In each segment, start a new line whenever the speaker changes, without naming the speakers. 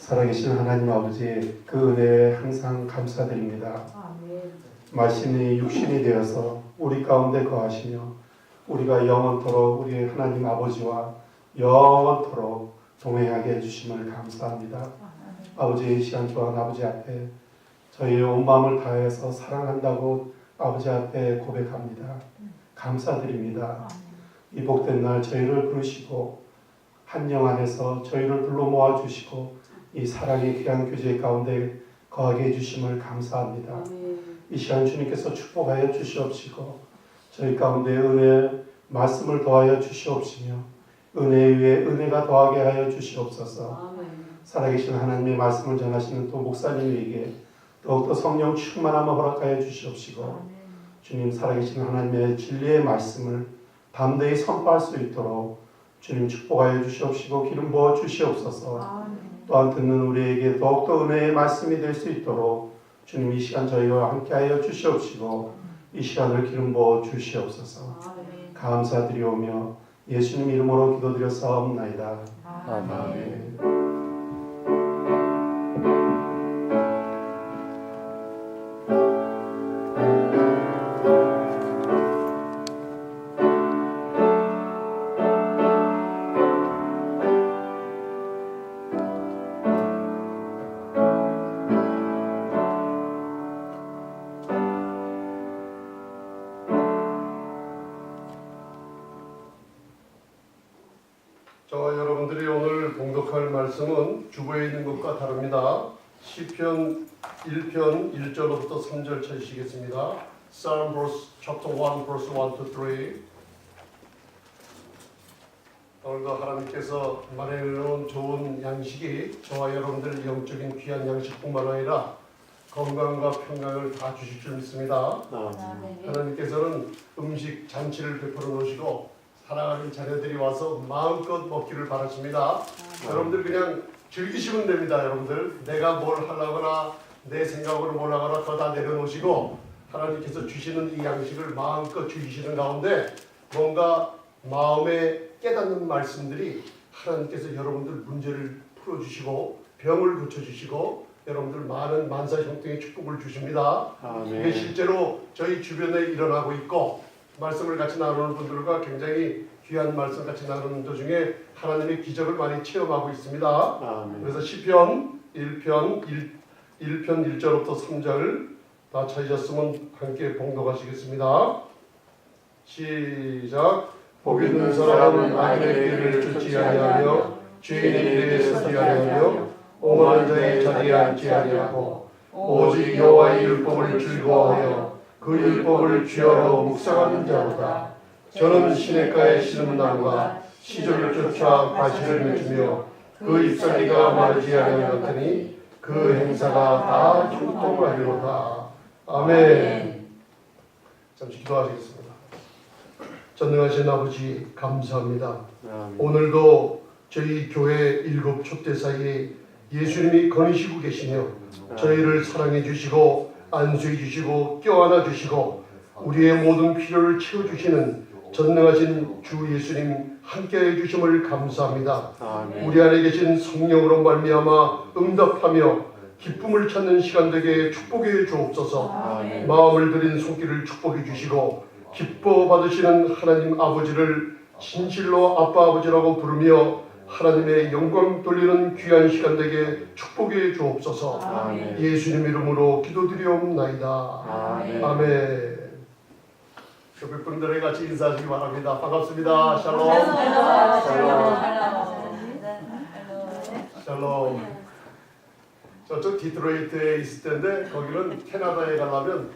살아계신 하나님 아버지, 그 은혜에 항상 감사드립니다. 말씀이 육신이 되어서 우리 가운데 거하시며 우리가 영원토록 우리 하나님 아버지와 영원토록 동행하게 해주심을 감사합니다. 아버지, 이 시간 또한 아버지 앞에 저희의 온 마음을 다해서 사랑한다고 아버지 앞에 고백합니다. 감사드립니다. 이 복된 날 저희를 부르시고 한 영 안에서 저희를 불러 모아주시고 이 사랑의 귀한 교제 가운데 거하게 해주심을 감사합니다. 이 시간 주님께서 축복하여 주시옵시고 저희 가운데 은혜의 말씀을 더하여 주시옵시며 은혜 위에 은혜가 더하게 하여 주시옵소서. 살아계신 하나님의 말씀을 전하시는 또 목사님에게 더욱더 성령 충만함을 허락하여 주시옵시고 주님, 살아계신 하나님의 진리의 말씀을 담대히 선포할 수 있도록 주님 축복하여 주시옵시고 기름 부어 주시옵소서. 또한 듣는 우리에게 더욱더 은혜의 말씀이 될 수 있도록 주님, 이 시간 저희와 함께하여 주시옵시고 이 시간을 기름 부어 주시옵소서. 감사드리오며 예수님 이름으로 기도드렸사옵나이다. 아멘.
저와 여러분들이 오늘 봉독할 말씀은 주보에 있는 것과 다릅니다. 시편 1편 1절부터 3절 찾으시겠습니다. Psalm verse chapter 1 verse 1 to 3. 오늘도 하나님께서 마련해놓은 좋은 양식이 저와 여러분들 영적인 귀한 양식뿐만 아니라 건강과 평강을 다 주실 줄 믿습니다. 하나님께서는 음식 잔치를 베풀어 놓으시고 사랑하는 자녀들이 와서 마음껏 먹기를 바라십니다. 여러분들 그냥 즐기시면 됩니다. 여러분들 내가 뭘 하려거나 내 생각으로 뭘 하거나 그거 다 내려놓으시고 하나님께서 주시는 이 양식을 마음껏 즐기시는 가운데 뭔가 마음에 깨닫는 말씀들이 하나님께서 여러분들 문제를 풀어주시고 병을 고쳐주시고 여러분들 많은 만사 형통의 축복을 주십니다. 이게 실제로 저희 주변에 일어나고 있고 말씀을 같이 나누는 분들과 굉장히 귀한 말씀 같이 나누는 도중에 하나님의 기적을 많이 체험하고 있습니다. 아멘. 그래서 시편 1편 1절부터 3절 다 찾으셨으면 함께 봉독하시겠습니다. 시작. 복 있는 사람은 악인의 길을 쫓지 아니하며 죄인의 길에 서지 아니하며 오만한 자의 자리에 앉지 아니하고 오직 여호와의 율법을 즐거워하여 그 율법을 주야로 묵상하는 자로다. 저는 시냇가에 심은 나무가 시절을 쫓아 과실을 맺으며 그 잎사귀가 마르지 아니하였더니 그 행사가 다 형통하리로다. 아멘. 잠시 기도하시겠습니다. 전능하신 아버지 감사합니다. 오늘도 저희 교회 7 촛대 사이에 예수님이 거니시고 계시며 저희를 사랑해 주시고 안수해 주시고 껴안아 주시고 우리의 모든 필요를 채워주시는 전능하신 주 예수님 함께해 주심을 감사합니다. 아멘. 우리 안에 계신 성령으로 말미암아 응답하며 기쁨을 찾는 시간 되게 축복해 주옵소서. 아멘. 마음을 들인 손길을 축복해 주시고 기뻐 받으시는 하나님 아버지를 진실로 아빠 아버지라고 부르며 하나님의 영광 돌리는 귀한 시간 되게 축복해 주옵소서. 아멘. 예수님 이름으로 기도드리옵나이다. 아멘. 아멘. 옆에 분들에게 같이 인사하시기 바랍니다. 반갑습니다. 샬롬. 샬롬. 저쪽 디트로이트에 있을 텐데 거기는 캐나다에 가려면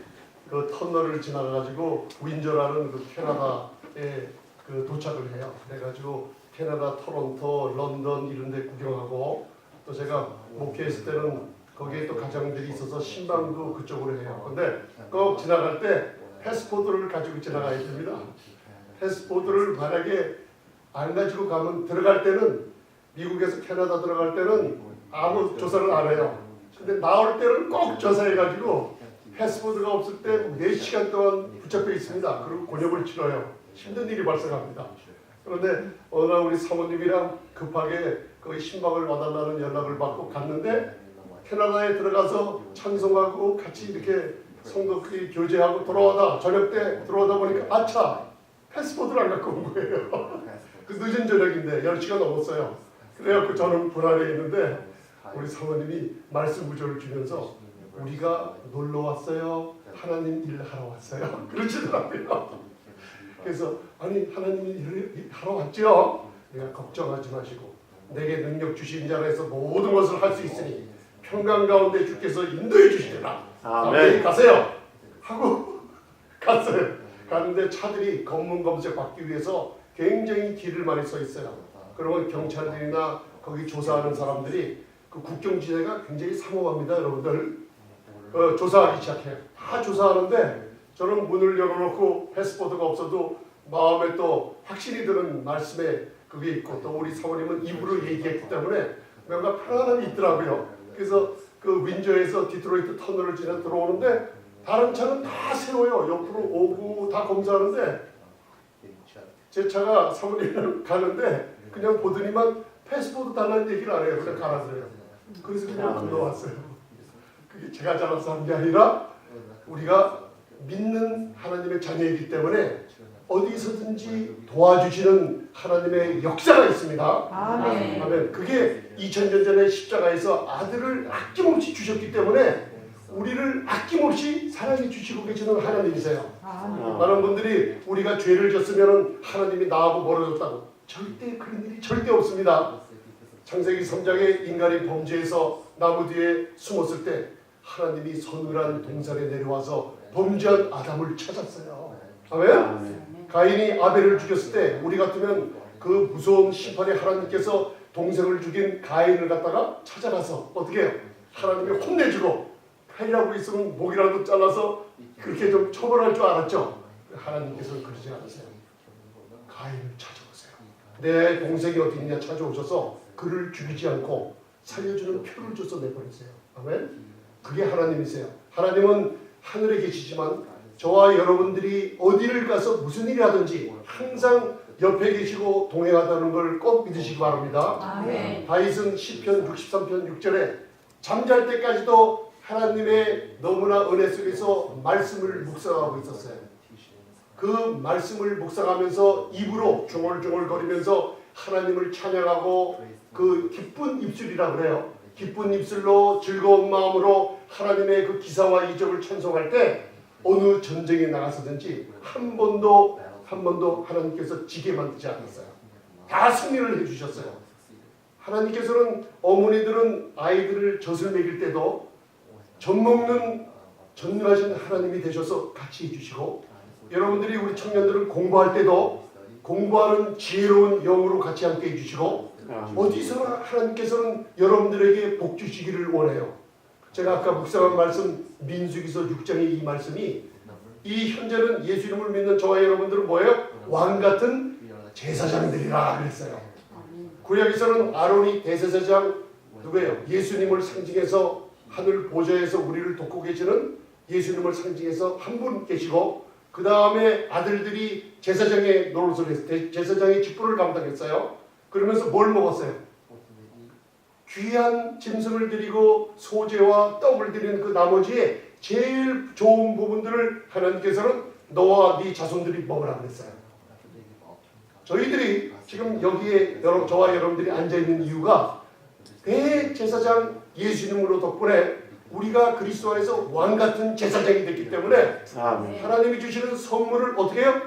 그 터널을 지나가가지고 윈저라는 그 캐나다에 그 도착을 해요. 그래가지고 캐나다, 토론토, 런던 이런 데 구경하고 또 제가 목회했을 때는 거기에 또 가정들이 있어서 신방도 그쪽으로 해요. 근데 꼭 지나갈 때 패스포드를 가지고 지나가야 됩니다. 패스포드를 만약에 안 가지고 가면 들어갈 때는 미국에서 캐나다 들어갈 때는 아무 조사를 안 해요. 근데 나올 때는 꼭 조사해가지고 패스포드가 없을 때 4시간 동안 붙잡혀 있습니다. 그리고 곤욕을 치러요. 힘든 일이 발생합니다. 그런데 어느 날 우리 사모님이랑 급하게 거기 신방을 와달라는 연락을 받고 갔는데 캐나다에 들어가서 찬송하고 같이 이렇게 성도끼리 교제하고 돌아오다 저녁 때 들어오다 보니까 아차 패스포드를 안 갖고 온 거예요. 그 늦은 저녁인데 10시가 넘었어요. 그래갖고 저는 불안해 있는데 우리 사모님이 말씀 구절을 주면서 우리가 놀러 왔어요? 하나님 일 하러 왔어요? 그러시더라고요. 그래서 아니 하나님이 일을 하러 왔죠? 내가 걱정하지 마시고 내게 능력 주신 자로 해서 모든 것을 할 수 있으니 평강 가운데 주께서 인도해 주시리라. 아멘. 가세요. 하고 갔어요. 갔는데 차들이 검문 검색 받기 위해서 굉장히 길을 많이 서 있어요. 그러면 경찰들이나 거기 조사하는 사람들이 그 국경지대가 굉장히 삼엄합니다. 여러분들 조사하기 시작해요. 다 조사하는데 저는 문을 열어놓고 패스포드가 없어도 마음에 또 확신이 드는 말씀에 그게 있고 또 우리 사모님은 입으로 얘기했기 때문에 뭔가 편안함이 있더라고요. 그래서 그 윈저에서 디트로이트 터널을 지나 들어오는데 다른 차는 다 세워요. 옆으로 오고 다 검사하는데 제 차가 사모님이랑 가는데 그냥 보더니만 패스포드 달라는 얘기를 안 해요. 그냥 가라서요. 그래서 그냥 건너왔어요. 그게 제가 잘나서 한 게 아니라 우리가 믿는 하나님의 자녀이기 때문에 어디서든지 도와주시는 하나님의 역사가 있습니다.
아멘.
아멘. 그게 2000년 전에 십자가에서 아들을 아낌없이 주셨기 때문에 우리를 아낌없이 사랑해 주시고 계시는 하나님이세요.
아멘.
많은 분들이 우리가 죄를 졌으면 하나님이 나하고 멀어졌다고. 절대 그런 일이 절대 없습니다. 창세기 3장에 인간이 범죄해서 나무 뒤에 숨었을 때 하나님이 서늘한 동산에 내려와서 범죄한 아담을 찾았어요. 아멘? 가인이 아벨을 죽였을 때 우리 같으면 그 무서운 심판에 하나님께서 동생을 죽인 가인을 갖다가 찾아가서 어떻게 해요? 하나님이 혼내주고 칼이라고 있으면 목이라도 잘라서 그렇게 좀 처벌할 줄 알았죠. 하나님께서는 그러지 않으세요. 가인을 찾아오세요. 내 동생이 어디 있냐 찾아오셔서 그를 죽이지 않고 살려주는 표를 줘서 내보내세요. 아멘? 그게 하나님이세요. 하나님은 하늘에 계시지만 저와 여러분들이 어디를 가서 무슨 일을 하든지 항상 옆에 계시고 동행하다는 걸 꼭 믿으시기 바랍니다.
아멘.
다윗은 시편 63편 6절에 잠잘 때까지도 하나님의 너무나 은혜 속에서 말씀을 묵상하고 있었어요. 그 말씀을 묵상하면서 입으로 중얼중얼거리면서 하나님을 찬양하고 그 기쁜 입술이라 그래요. 기쁜 입술로 즐거운 마음으로 하나님의 그 기사와 이적을 찬송할 때 어느 전쟁에 나가서든지 한 번도 하나님께서 지게 만들지 않았어요. 다 승리를 해주셨어요. 하나님께서는 어머니들은 아이들을 젖을 먹일 때도 젖 먹는 전능하신 하나님이 되셔서 같이 해주시고 여러분들이 우리 청년들은 공부할 때도 공부하는 지혜로운 영으로 같이 함께 해주시고 어디서나 하나님께서는 여러분들에게 복 주시기를 원해요. 제가 아까 묵상한 말씀 민수기서 6장의 이 말씀이 이 현재는 예수 이름을 믿는 저와 여러분들은 뭐예요? 왕같은 제사장들이라 그랬어요. 구약에서는 아론이 대제사장 누구예요? 예수님을 상징해서 하늘 보좌에서 우리를 돕고 계시는 예수님을 상징해서 한 분 계시고 그 다음에 아들들이 제사장의 노릇을 했어요. 제사장의 직분을 감당했어요. 그러면서 뭘 먹었어요? 귀한 짐승을 드리고 소제와 떡을 드리는 그 나머지에 제일 좋은 부분들을 하나님께서는 너와 네 자손들이 먹으라 그랬어요. 저희들이 지금 여기에 저와 여러분들이 앉아있는 이유가 대제사장 예수님으로 덕분에 우리가 그리스도 안에서 왕같은 제사장이 됐기 때문에 하나님이 주시는 선물을 어떻게 해요?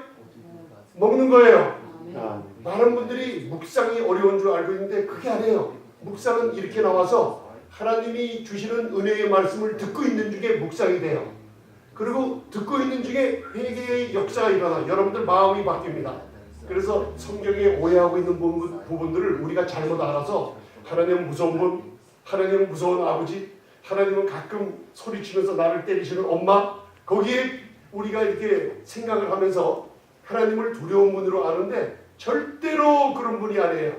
먹는 거예요. 많은 분들이 묵상이 어려운 줄 알고 있는데 그게 아니에요. 묵상은 이렇게 나와서 하나님이 주시는 은혜의 말씀을 듣고 있는 중에 묵상이 돼요. 그리고 듣고 있는 중에 회개의 역사가 일어나 여러분들 마음이 바뀝니다. 그래서 성경에 오해하고 있는 부분들을 우리가 잘못 알아서 하나님은 무서운 분, 하나님은 무서운 아버지, 하나님은 가끔 소리치면서 나를 때리시는 엄마, 거기에 우리가 이렇게 생각을 하면서 하나님을 두려운 분으로 아는데 절대로 그런 분이 아니에요.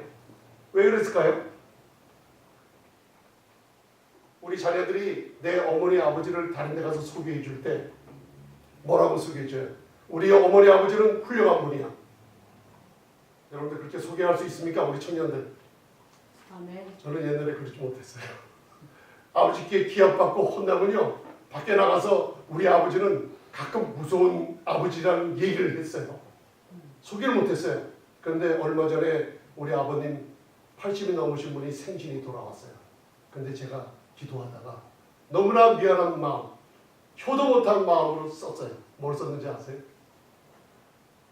왜 그랬을까요? 우리 자녀들이 내 어머니 아버지를 다른 데 가서 소개해 줄 때 뭐라고 소개해 줘요? 우리 어머니 아버지는 훌륭한 분이야. 여러분들 그렇게 소개할 수 있습니까? 우리 청년들. 저는 옛날에 그러지 못했어요. 아버지께 기합받고 혼나면요, 밖에 나가서 우리 아버지는 가끔 무서운 아버지라는 얘기를 했어요. 소개를 못했어요. 그런데 얼마 전에 우리 아버님 80이 넘으신 분이 생신이 돌아왔어요. 근데 제가 기도하다가 너무나 미안한 마음, 효도 못한 마음으로 썼어요. 뭘 썼는지 아세요?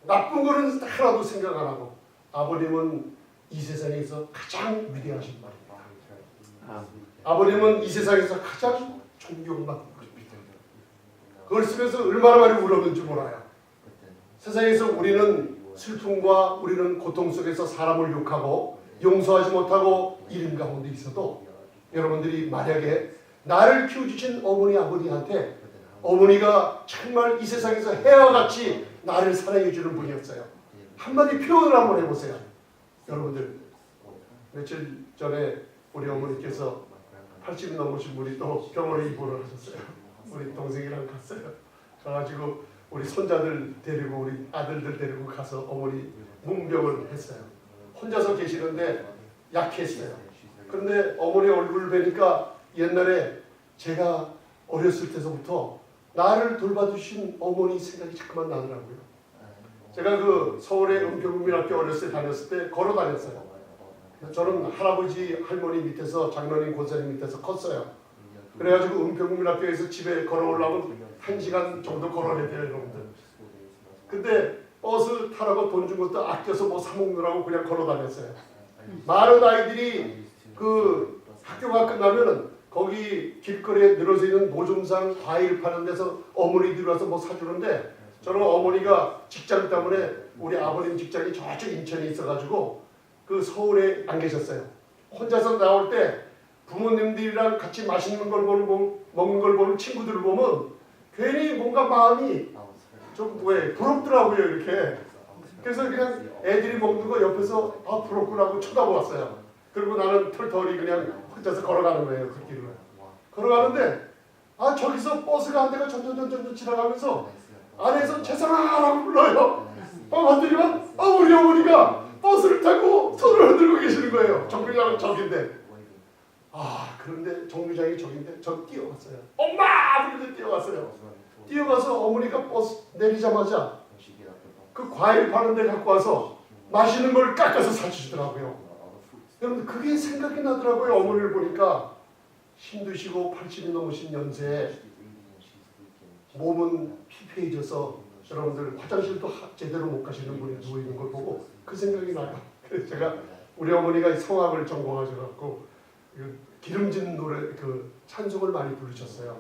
나쁜 거는 하나도 생각 안 하고 아버님은 이 세상에서 가장 위대하신 말입니다. 아버님은 이 세상에서 가장 존경받는 분입니다. 그걸 쓰면서 얼마나 많이 울었는지 몰라요. 세상에서 우리는 슬픔과 우리는 고통 속에서 사람을 욕하고 용서하지 못하고 이름 가운데 있어도 여러분들이 만약에 나를 키워주신 어머니 아버지한테 어머니가 정말 이 세상에서 해와 같이 나를 사랑해주는 분이었어요. 한마디 표현을 한번 해보세요. 여러분들 며칠 전에 우리 어머니께서 80이 넘으신 분이 또 병원에 입원을 하셨어요. 우리 동생이랑 갔어요. 가가지고 우리 손자들 데리고 우리 아들들 데리고 가서 어머니 문병을 했어요. 혼자서 계시는데 약했어요. 그런데 어머니 얼굴을 뵈니까 옛날에 제가 어렸을 때서부터 나를 돌봐주신 어머니 생각이 자꾸만 나더라고요. 제가 그 서울의 은평국민학교 어렸을 때 다녔을 때 걸어 다녔어요. 저는 할아버지 할머니 밑에서 장로님 권사님 밑에서 컸어요. 그래가지고 은평국민학교에서 집에 걸어 올라오면 1시간 정도 걸어야 돼요, 여러분들. 근데 버스 타라고 돈 준 것도 아껴서 뭐 사 먹느라고 그냥 걸어 다녔어요. 많은 아이들이 그 학교가 끝나면은 거기 길거리에 늘어져 있는 노점상 과일 파는 데서 어머니들이 와서 뭐 사주는데 저는 어머니가 직장 때문에 우리 아버님 직장이 저쪽 인천에 있어가지고 그 서울에 안 계셨어요. 혼자서 나올 때 부모님들이랑 같이 맛있는 걸 먹는 걸 보는 친구들을 보면 괜히 뭔가 마음이 좀 왜 부럽더라고요, 이렇게. 그래서 그냥 애들이 먹는 거 옆에서 아 부럽구나 하고 쳐다보았어요. 그리고 나는 털털이 그냥 혼자서 걸어가는 거예요, 그 길을. 걸어가는데 아 저기서 버스가 한 대가 점점 지나가면서 안에서 재상아라고 불러요. 봤더니만 우리 어머니가 버스를 타고 손을 흔들고 계시는 거예요. 정류장은 저긴데. 그런데 정류장이 저긴데 전 뛰어갔어요. 엄마! 그런데 뛰어갔어요. 뛰어가서 어머니가 버스 내리자마자 그 과일 파는 데 갖고 와서 맛있는 걸 깎아서 사주시더라고요. 여러분 그게 생각이 나더라고요. 어머니를 보니까 힘드시고 80이 넘으신 연세에 몸은 피폐해져서 여러분들 화장실도 제대로 못 가시는 분이 누워있는 걸 보고 그 생각이 나요. 그래서 제가 우리 어머니가 성악을 전공하셔갖고 기름진 노래 그 찬송을 많이 부르셨어요.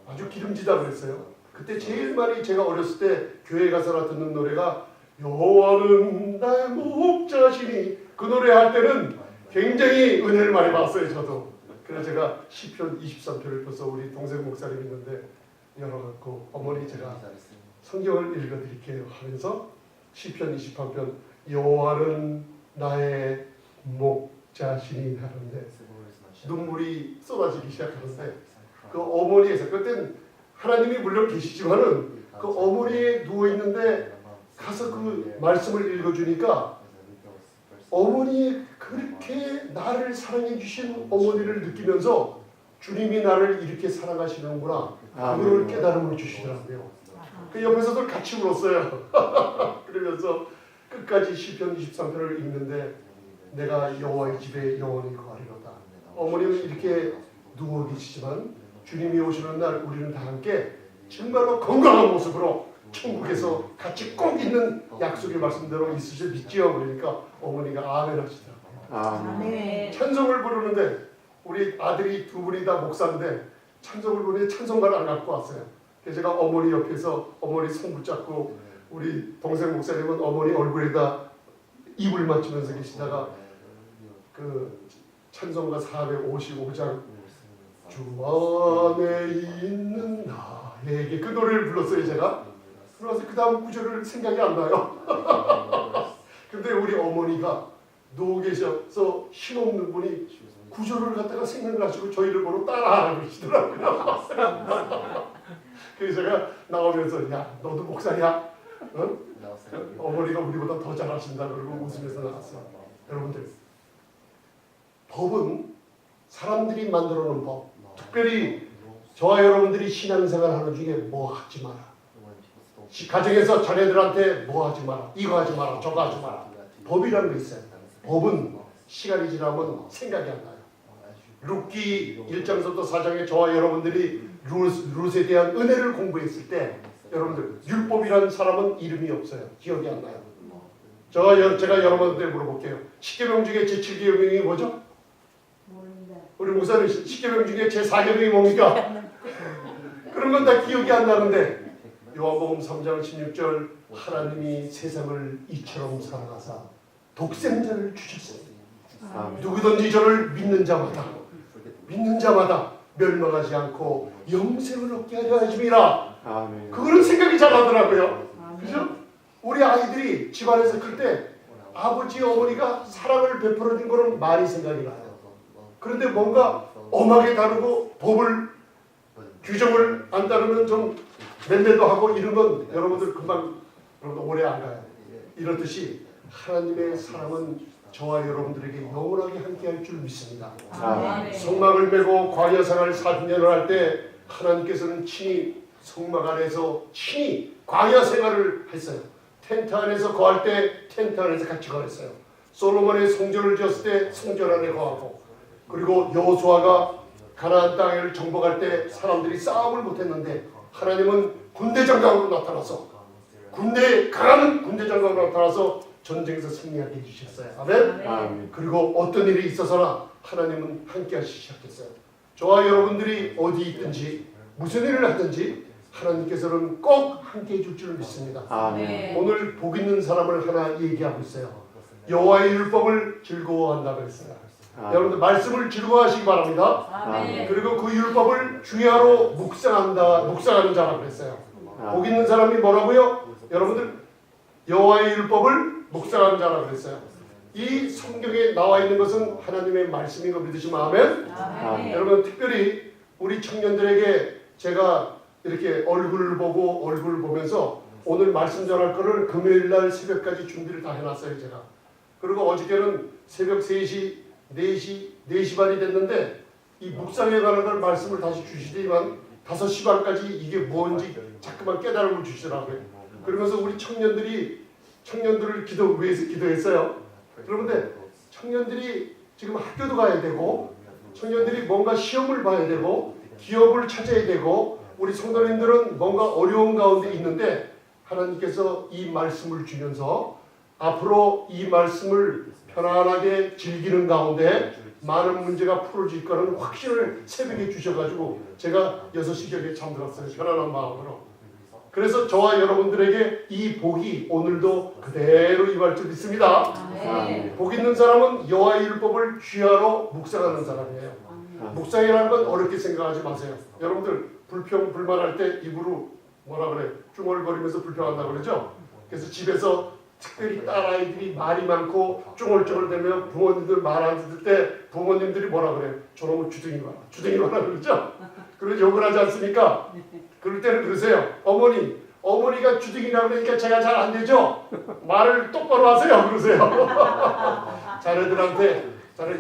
아주 기름지다 그랬어요. 그때 제일 많이 제가 어렸을 때 교회 가서나 듣는 노래가 여호와는 나의 목자시니 그 노래 할 때는 굉장히 은혜를 많이 받았어요. 저도. 그래서 제가 시편 23편을 펴서 우리 동생 목사님 있는데 열어갖고 어머니 제가 성경을 읽어드릴게요 하면서 시편 23편 여호와는 나의 목자시니 하는데 눈물이 쏟아지기 시작하는데 그 어머니에서 그땐 하나님이 물론 계시지만은 그 어머니에 누워있는데 가서 그 말씀을 읽어주니까 어머니 그렇게 나를 사랑해 주신 어머니를 느끼면서 주님이 나를 이렇게 사랑하시는구나 그걸 깨달음을 주시더라고요. 그 옆에서도 같이 울었어요. 그러면서 끝까지 시편 23편을 읽는데 내가 여호와의 집에 영원히 거하리로다. 어머니는 이렇게 누워 계시지만 주님이 오시는 날 우리는 다 함께 정말로 건강한 모습으로 천국에서 같이 꼭 있는 약속의 말씀대로 있으실 믿지요. 그러니까 어머니가 아멘 하시더라고요.
아멘.
찬송을 부르는데 우리 아들이 두 분이 다 목사인데 찬송을 부르는데 찬송가를 안 갖고 왔어요. 그래서 제가 어머니 옆에서 어머니 손 붙잡고 우리 동생 목사님은 어머니 얼굴에다 입을 맞추면서 계시다가 그 찬송가 455장 주 안에 있는 나에게 그 노래를 불렀어요. 제가 그래서 그 다음 구절을 생각이 안 나요. 근데 우리 어머니가 누워 계셔서 힘없는 분이 구절을 갖다가 생각을 하시고 저희를 보러 따라하라고 그러시더라고요. 그래서 제가 나오면서 야 너도 목사야? 어? 어머니가 우리보다 더 잘하신다 그러고 웃으면서 나왔어요. 여러분들
법은 사람들이 만들어 놓은 법. 특별히 저와 여러분들이 신앙생활 하는 중에 뭐 하지 마라. 가정에서 자녀들한테 뭐 하지 마라. 이거 하지 마라. 저거 하지 마라. 법이라는 게 있어요. 법은 시간이 지나면 생각이 안 나요. 룻기 1장부터 4장에 저와 여러분들이 룻에 대한 은혜를 공부했을 때 여러분들 율법이라는 사람은 이름이 없어요. 기억이 안 나요. 제가 여러분들한테 물어볼게요. 10계명 중에 제7계명이 뭐죠? 우리 목사님 10계명 중에 제4계명이 뭡니까? 그런 건 다 기억이 안 나는데 요한복음 3장 16절 하나님이 세상을 이처럼 사랑하사 독생자를 주셨어요. 누구든지 저를 믿는 자마다 멸망하지 않고 영생을 얻게 하려 하심이라. 그거는 생각이 잘 나더라고요. 그죠? 우리 아이들이 집안에서 클 때 아버지 어머니가 사랑을 베풀어 준 거는 많이 생각이 나요. 그런데 뭔가 엄하게 다루고 법을 규정을 안 따르면 좀 맴매도 하고 이런 건 여러분들 금방 오래 안 가요. 이렇듯이 하나님의 사랑은 저와 여러분들에게 영원하게 함께할 줄 믿습니다. 성막을 메고 광야생활 40년을 할 때 하나님께서는 친히 성막 안에서 친히 광야생활을 했어요. 텐트 안에서 거할 때 텐트 안에서 같이 거했어요. 솔로몬의 성전을 지었을 때 성전 안에 거하고, 그리고 여호수아가 가나안 땅을 정복할 때 사람들이 싸움을 못했는데 하나님은 군대장관으로 나타나서 강한 군대장관으로 나타나서 전쟁에서 승리하게 해주셨어요. 아멘. 그리고 어떤 일이 있어서나 하나님은 함께 하시기 시작했어요. 저와 여러분들이 어디 있든지 무슨 일을 하든지 하나님께서는 꼭 함께 해줄 줄 믿습니다.
아멘.
오늘 복 있는 사람을 하나 얘기하고 있어요. 여호와의 율법을 즐거워한다고 했어요. 여러분들 말씀을 즐거워하시기 바랍니다.
아멘.
그리고 그 율법을 주야로 묵상하는 자라고 했어요. 복 있는 사람이 뭐라고요? 여러분들 여호와의 율법을 묵상하는 자라고 했어요. 이 성경에 나와 있는 것은 하나님의 말씀인 거 믿으시면 아멘.
아멘.
여러분 특별히 우리 청년들에게 제가 이렇게 얼굴을 보면서 오늘 말씀 전할 거를 금요일날 새벽까지 준비를 다 해놨어요. 제가. 그리고 어저께는 새벽 3시, 4시 반이 됐는데 이 묵상에 관한 걸 말씀을 다시 주시더니만 5시 반까지 이게 뭔지 자꾸만 깨달음을 주시더라고요. 그러면서 우리 청년들을 위해서 기도했어요. 그런데 청년들이 지금 학교도 가야 되고, 청년들이 뭔가 시험을 봐야 되고, 기업을 찾아야 되고, 우리 성도님들은 뭔가 어려운 가운데 있는데 하나님께서 이 말씀을 주면서 앞으로 이 말씀을 편안하게 즐기는 가운데 많은 문제가 풀어질 거라는 확신을 새벽에 주셔가지고 제가 6시경에 잠들었어요. 편안한 마음으로. 그래서 저와 여러분들에게 이 복이 오늘도 그대로 임할 줄 믿습니다. 복 있는 사람은 여호와의 율법을 주야로 묵상하는 사람이에요. 묵상이라는 건 어렵게 생각하지 마세요. 여러분들 불평불만할 때 입으로 뭐라 그래? 중얼거리면서 불평한다고 그러죠? 그래서 집에서 특별히 딸아이들이 말이 많고 쫑얼쫑얼대면 부모님들 말 안 듣을 때 부모님들이 뭐라 그래요? 저놈은 주둥이 봐라 그러죠? 그리고 욕을 하지 않습니까? 그럴 때는 그러세요. 어머니가 주둥이라고 그러니까 제가 잘 안 되죠? 말을 똑바로 하세요. 그러세요. 자녀들한테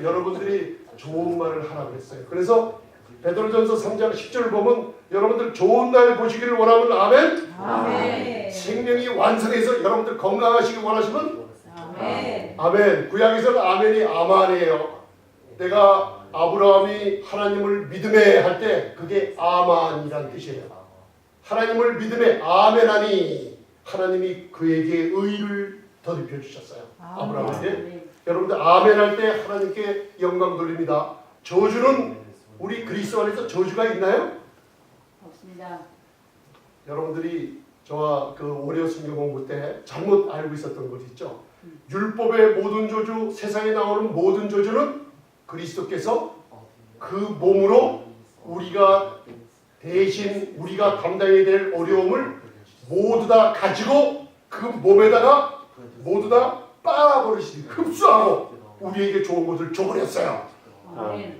여러분들이 좋은 말을 하라 그랬어요. 그래서 베드로전서 3장 10절 보면 여러분들 좋은 날 보시기를 원하면 아멘.
아멘.
생명이 완성해서 여러분들 건강하시길 원하시면
아멘.
아멘. 구약에서는 아멘이 아만이에요. 내가 아브라함이 하나님을 믿음에 할 때 그게 아만이란 뜻이에요. 하나님을 믿음에 아멘하니 하나님이 그에게 의를 덧입혀 주셨어요. 아브라함에게. 여러분들 아멘 할 때 하나님께 영광 돌립니다. 저주는 우리 그리스도 안에서 저주가 있나요?
없습니다.
여러분들이 저와 그 오레오 성경 공부 때 잘못 알고 있었던 것 있죠. 율법의 모든 저주, 세상에 나오는 모든 저주는 그리스도께서 그 몸으로 우리가 대신 우리가 담당해야 될 어려움을 모두 다 가지고 그 몸에다가 모두 다 빨아버리시니 흡수하고 우리에게 좋은 것을 줘버렸어요.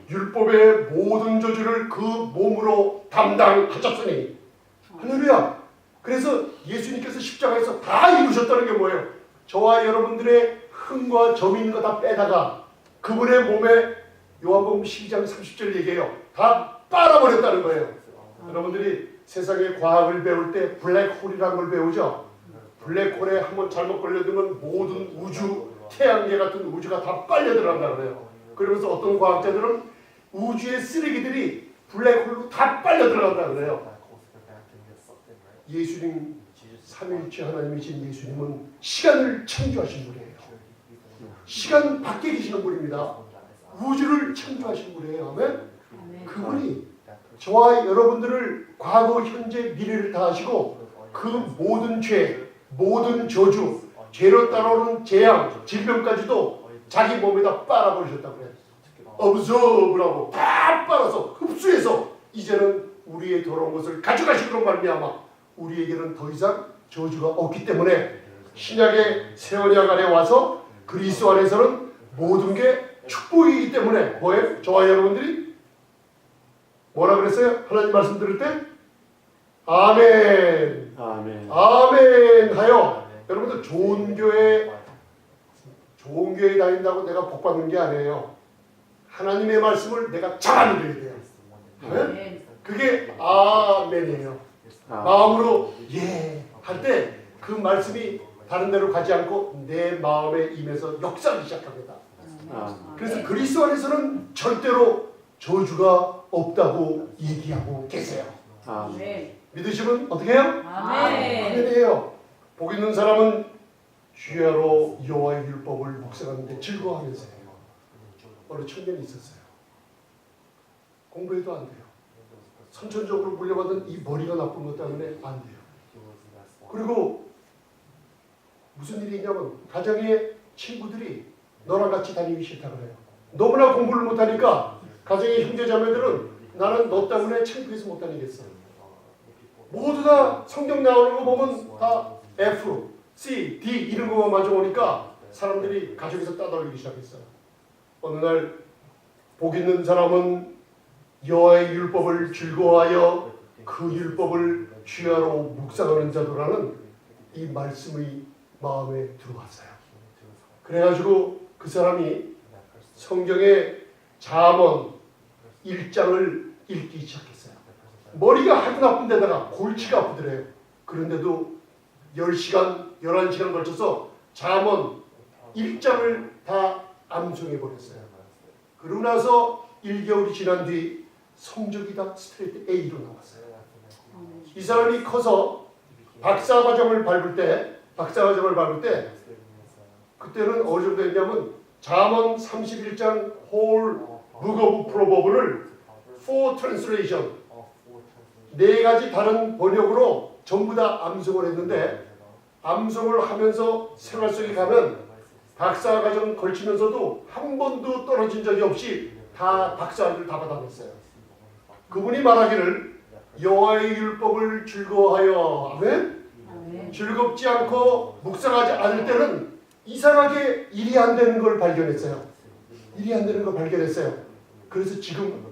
율법의 모든 저주를 그 몸으로 담당하셨으니 할렐루야. 그래서 예수님께서 십자가에서 다 이루셨다는 게 뭐예요? 저와 여러분들의 흠과 점 있는 거 다 빼다가 그분의 몸에 요한복음 12장 30절 얘기해요. 다 빨아버렸다는 거예요. 여러분들이 세상의 과학을 배울 때 블랙홀이라는 걸 배우죠. 블랙홀에 한번 잘못 걸려들면 모든 우주, 태양계 같은 우주가 다 빨려 들어간다 그래요. 그러면서 어떤 과학자들은 우주의 쓰레기들이 블랙홀로 다 빨려 들어간다 그래요. 예수님, 삼위일체 하나님이신 예수님은 시간을 창조하신 분이에요. 시간 밖에 계시는 분입니다. 우주를 창조하신 분이에요. 아멘. 그분이 저와 여러분들을 과거, 현재, 미래를 다 하시고 그 모든 죄, 모든 저주, 죄로 따라오는 재앙, 질병까지도 자기 몸에다 빨아버리셨다고 그래요. observe라고 다 빨아서 흡수해서 이제는 우리의 더러운 것을 가져가시기로 말미암아 우리에게는 더 이상 저주가 없기 때문에 신약의 새 언약 안에 와서 그리스도 안에서는 모든 게 축복이기 때문에 뭐예요? 저와 여러분들이 뭐라 그랬어요? 하나님 말씀 들을 때 아멘,
아멘.
아멘 하여 여러분들 좋은 교회에 다닌다고 내가 복 받는 게 아니에요. 하나님의 말씀을 내가 잘하는 돼야 돼요. 아멘? 그게 아멘이에요. 마음으로 예 할 때 그 말씀이 다른 데로 가지 않고 내 마음에 임해서 역사하기 시작합니다. 그래서 그리스도 안에서는 절대로 저주가 없다고 얘기하고 계세요.
아멘.
믿으시면 어떻게 해요?
아멘.
아멘이에요. 복 있는 사람은 주야로 여호와의 율법을 묵상하는데 즐거워하면서 해요. 어느 청년이 있었어요. 공부해도 안 돼요. 선천적으로 물려받은 이 머리가 나쁜 것 때문에 안 돼요. 그리고 무슨 일이 있냐면 가정의 친구들이 너랑 같이 다니기 싫다고 해요. 너무나 공부를 못하니까 가정의 형제자매들은 나는 너 때문에 창피해서 못 다니겠어. 모두 다 성경 나오는 거 보면 다 F, C, D 이런 거만 맞아오니까 사람들이 가족에서 따돌리기 시작했어요. 어느 날 복 있는 사람은 여호와의 율법을 즐거워하여 그 율법을 주야로 묵상하는 자도라는 이 말씀이 마음에 들어왔어요. 그래가지고 그 사람이 성경의 잠언 1장을 읽기 시작했어요. 머리가 하도 나쁜 데다가 골치가 아프더래요. 그런데도 10시간, 11시간 걸쳐서 잠언 1장을 다 암송해버렸어요. 그러고 나서 1개월이 지난 뒤 성적이 다 스트레이트 A로 나왔어요. 이 사람이 커서 박사과정을 밟을 때 그때는 어느 정도 했냐면 잠언 31장 whole book of proverbs를 4 translation 4가지 다른 번역으로 전부 다 암송을 했는데 암송을 하면서 생활 속에 가면 박사과정 걸치면서도 한 번도 떨어진 적이 없이 다 박사를 다 받아냈어요. 그분이 말하기를 여호와의 율법을 즐거워하여 아멘? 즐겁지 않고 묵상하지 않을 때는 이상하게 일이 안 되는 걸 발견했어요. 그래서 지금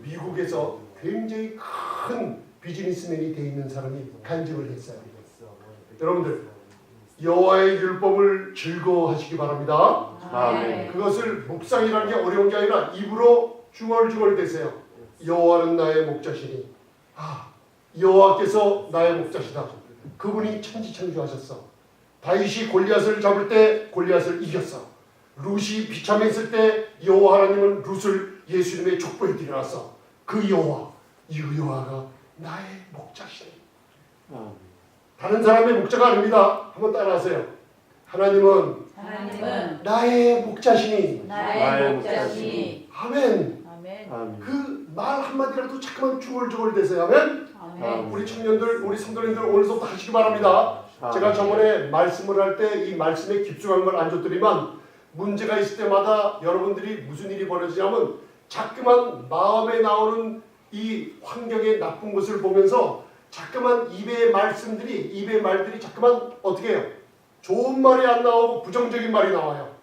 미국에서 굉장히 큰 비즈니스맨이 되어 있는 사람이 간증을 했어요. 여러분들 여호와의 율법을 즐거워하시기 바랍니다.
아멘.
그것을 묵상이라는 게 어려운 게 아니라 입으로 중얼중얼 대세요. 여호와는 나의 목자시니 여호와께서 나의 목자시다. 그분이 천지창조하셨어. 다윗이 골리앗을 잡을 때 골리앗을 이겼어. 룻이 비참했을 때 여호와 하나님은 룻을 예수님의 족보에 들여놨어. 그 여호와가 나의 목자시니. 다른 사람의 목자가 아닙니다. 한번 따라하세요. 하나님은 나의 목자시니. 아멘. 그 말 한마디라도 자꾸만 중얼중얼 대세요. 아멘. 우리 청년들, 우리 성도님들 오늘서부터 하시기 바랍니다. 제가 저번에 말씀을 할 때 이 말씀에 깊숙한 걸 안 줬더니만 문제가 있을 때마다 여러분들이 무슨 일이 벌어지냐면 자꾸만 마음에 나오는 이 환경의 나쁜 것을 보면서 자꾸만 입의 말들이 자꾸만 어떻게 해요? 좋은 말이 안 나오고 부정적인 말이 나와요.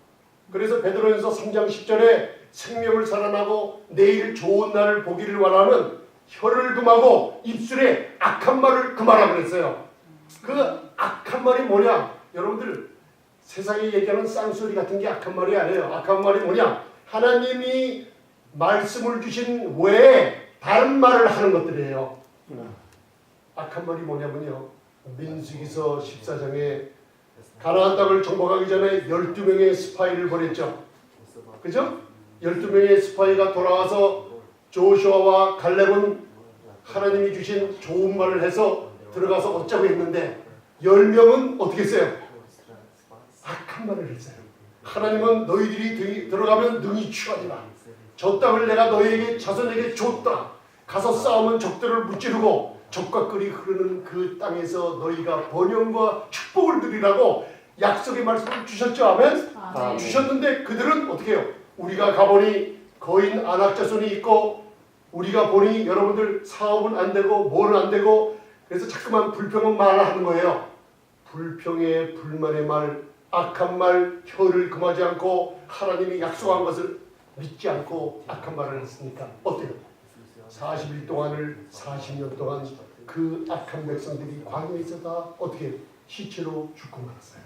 그래서 베드로전서 3장 10절에 생명을 살아나고 내일 좋은 날을 보기를 원하는 혀를 금하고 입술에 악한 말을 금하라 그랬어요. 그 악한 말이 뭐냐? 여러분들 세상에 얘기하는 쌍소리 같은 게 악한 말이 아니에요. 악한 말이 뭐냐? 하나님이 말씀을 주신 외에 다른 말을 하는 것들이에요. 악한 말이 뭐냐면요. 민수기서 14장에 가나안 땅을 정복하기 전에 12명의 스파이를 보냈죠. 그죠? 12명의 스파이가 돌아와서 조슈아와 갈렙은 하나님이 주신 좋은 말을 해서 들어가서 얻자고 했는데 10명은 어떻게 했어요? 악한 말을 했어요. 하나님은 너희들이 들어가면 능히 취하리라. 저 땅을 내가 너희에게 자손에게 줬다. 가서 싸우면 적들을 무찌르고 적과 끓이 흐르는 그 땅에서 너희가 번영과 축복을 누리라고 약속의 말씀을 주셨죠. 아멘?
아멘.
주셨는데 그들은 어떻게 해요? 우리가 가보니 거인 안악자손이 있고 우리가 보니 여러분들 사업은 안 되고 뭐는 안 되고 그래서 자꾸만 불평은 말하는 거예요. 불평의 불만의 말, 악한 말, 혀를 금하지 않고 하나님이 약속한 것을 믿지 않고 악한 말을 했으니까 어때요? 40일 동안을 40년 동안 그 악한 백성들이 광야에서 다 어떻게 시체로 죽고 말았어요.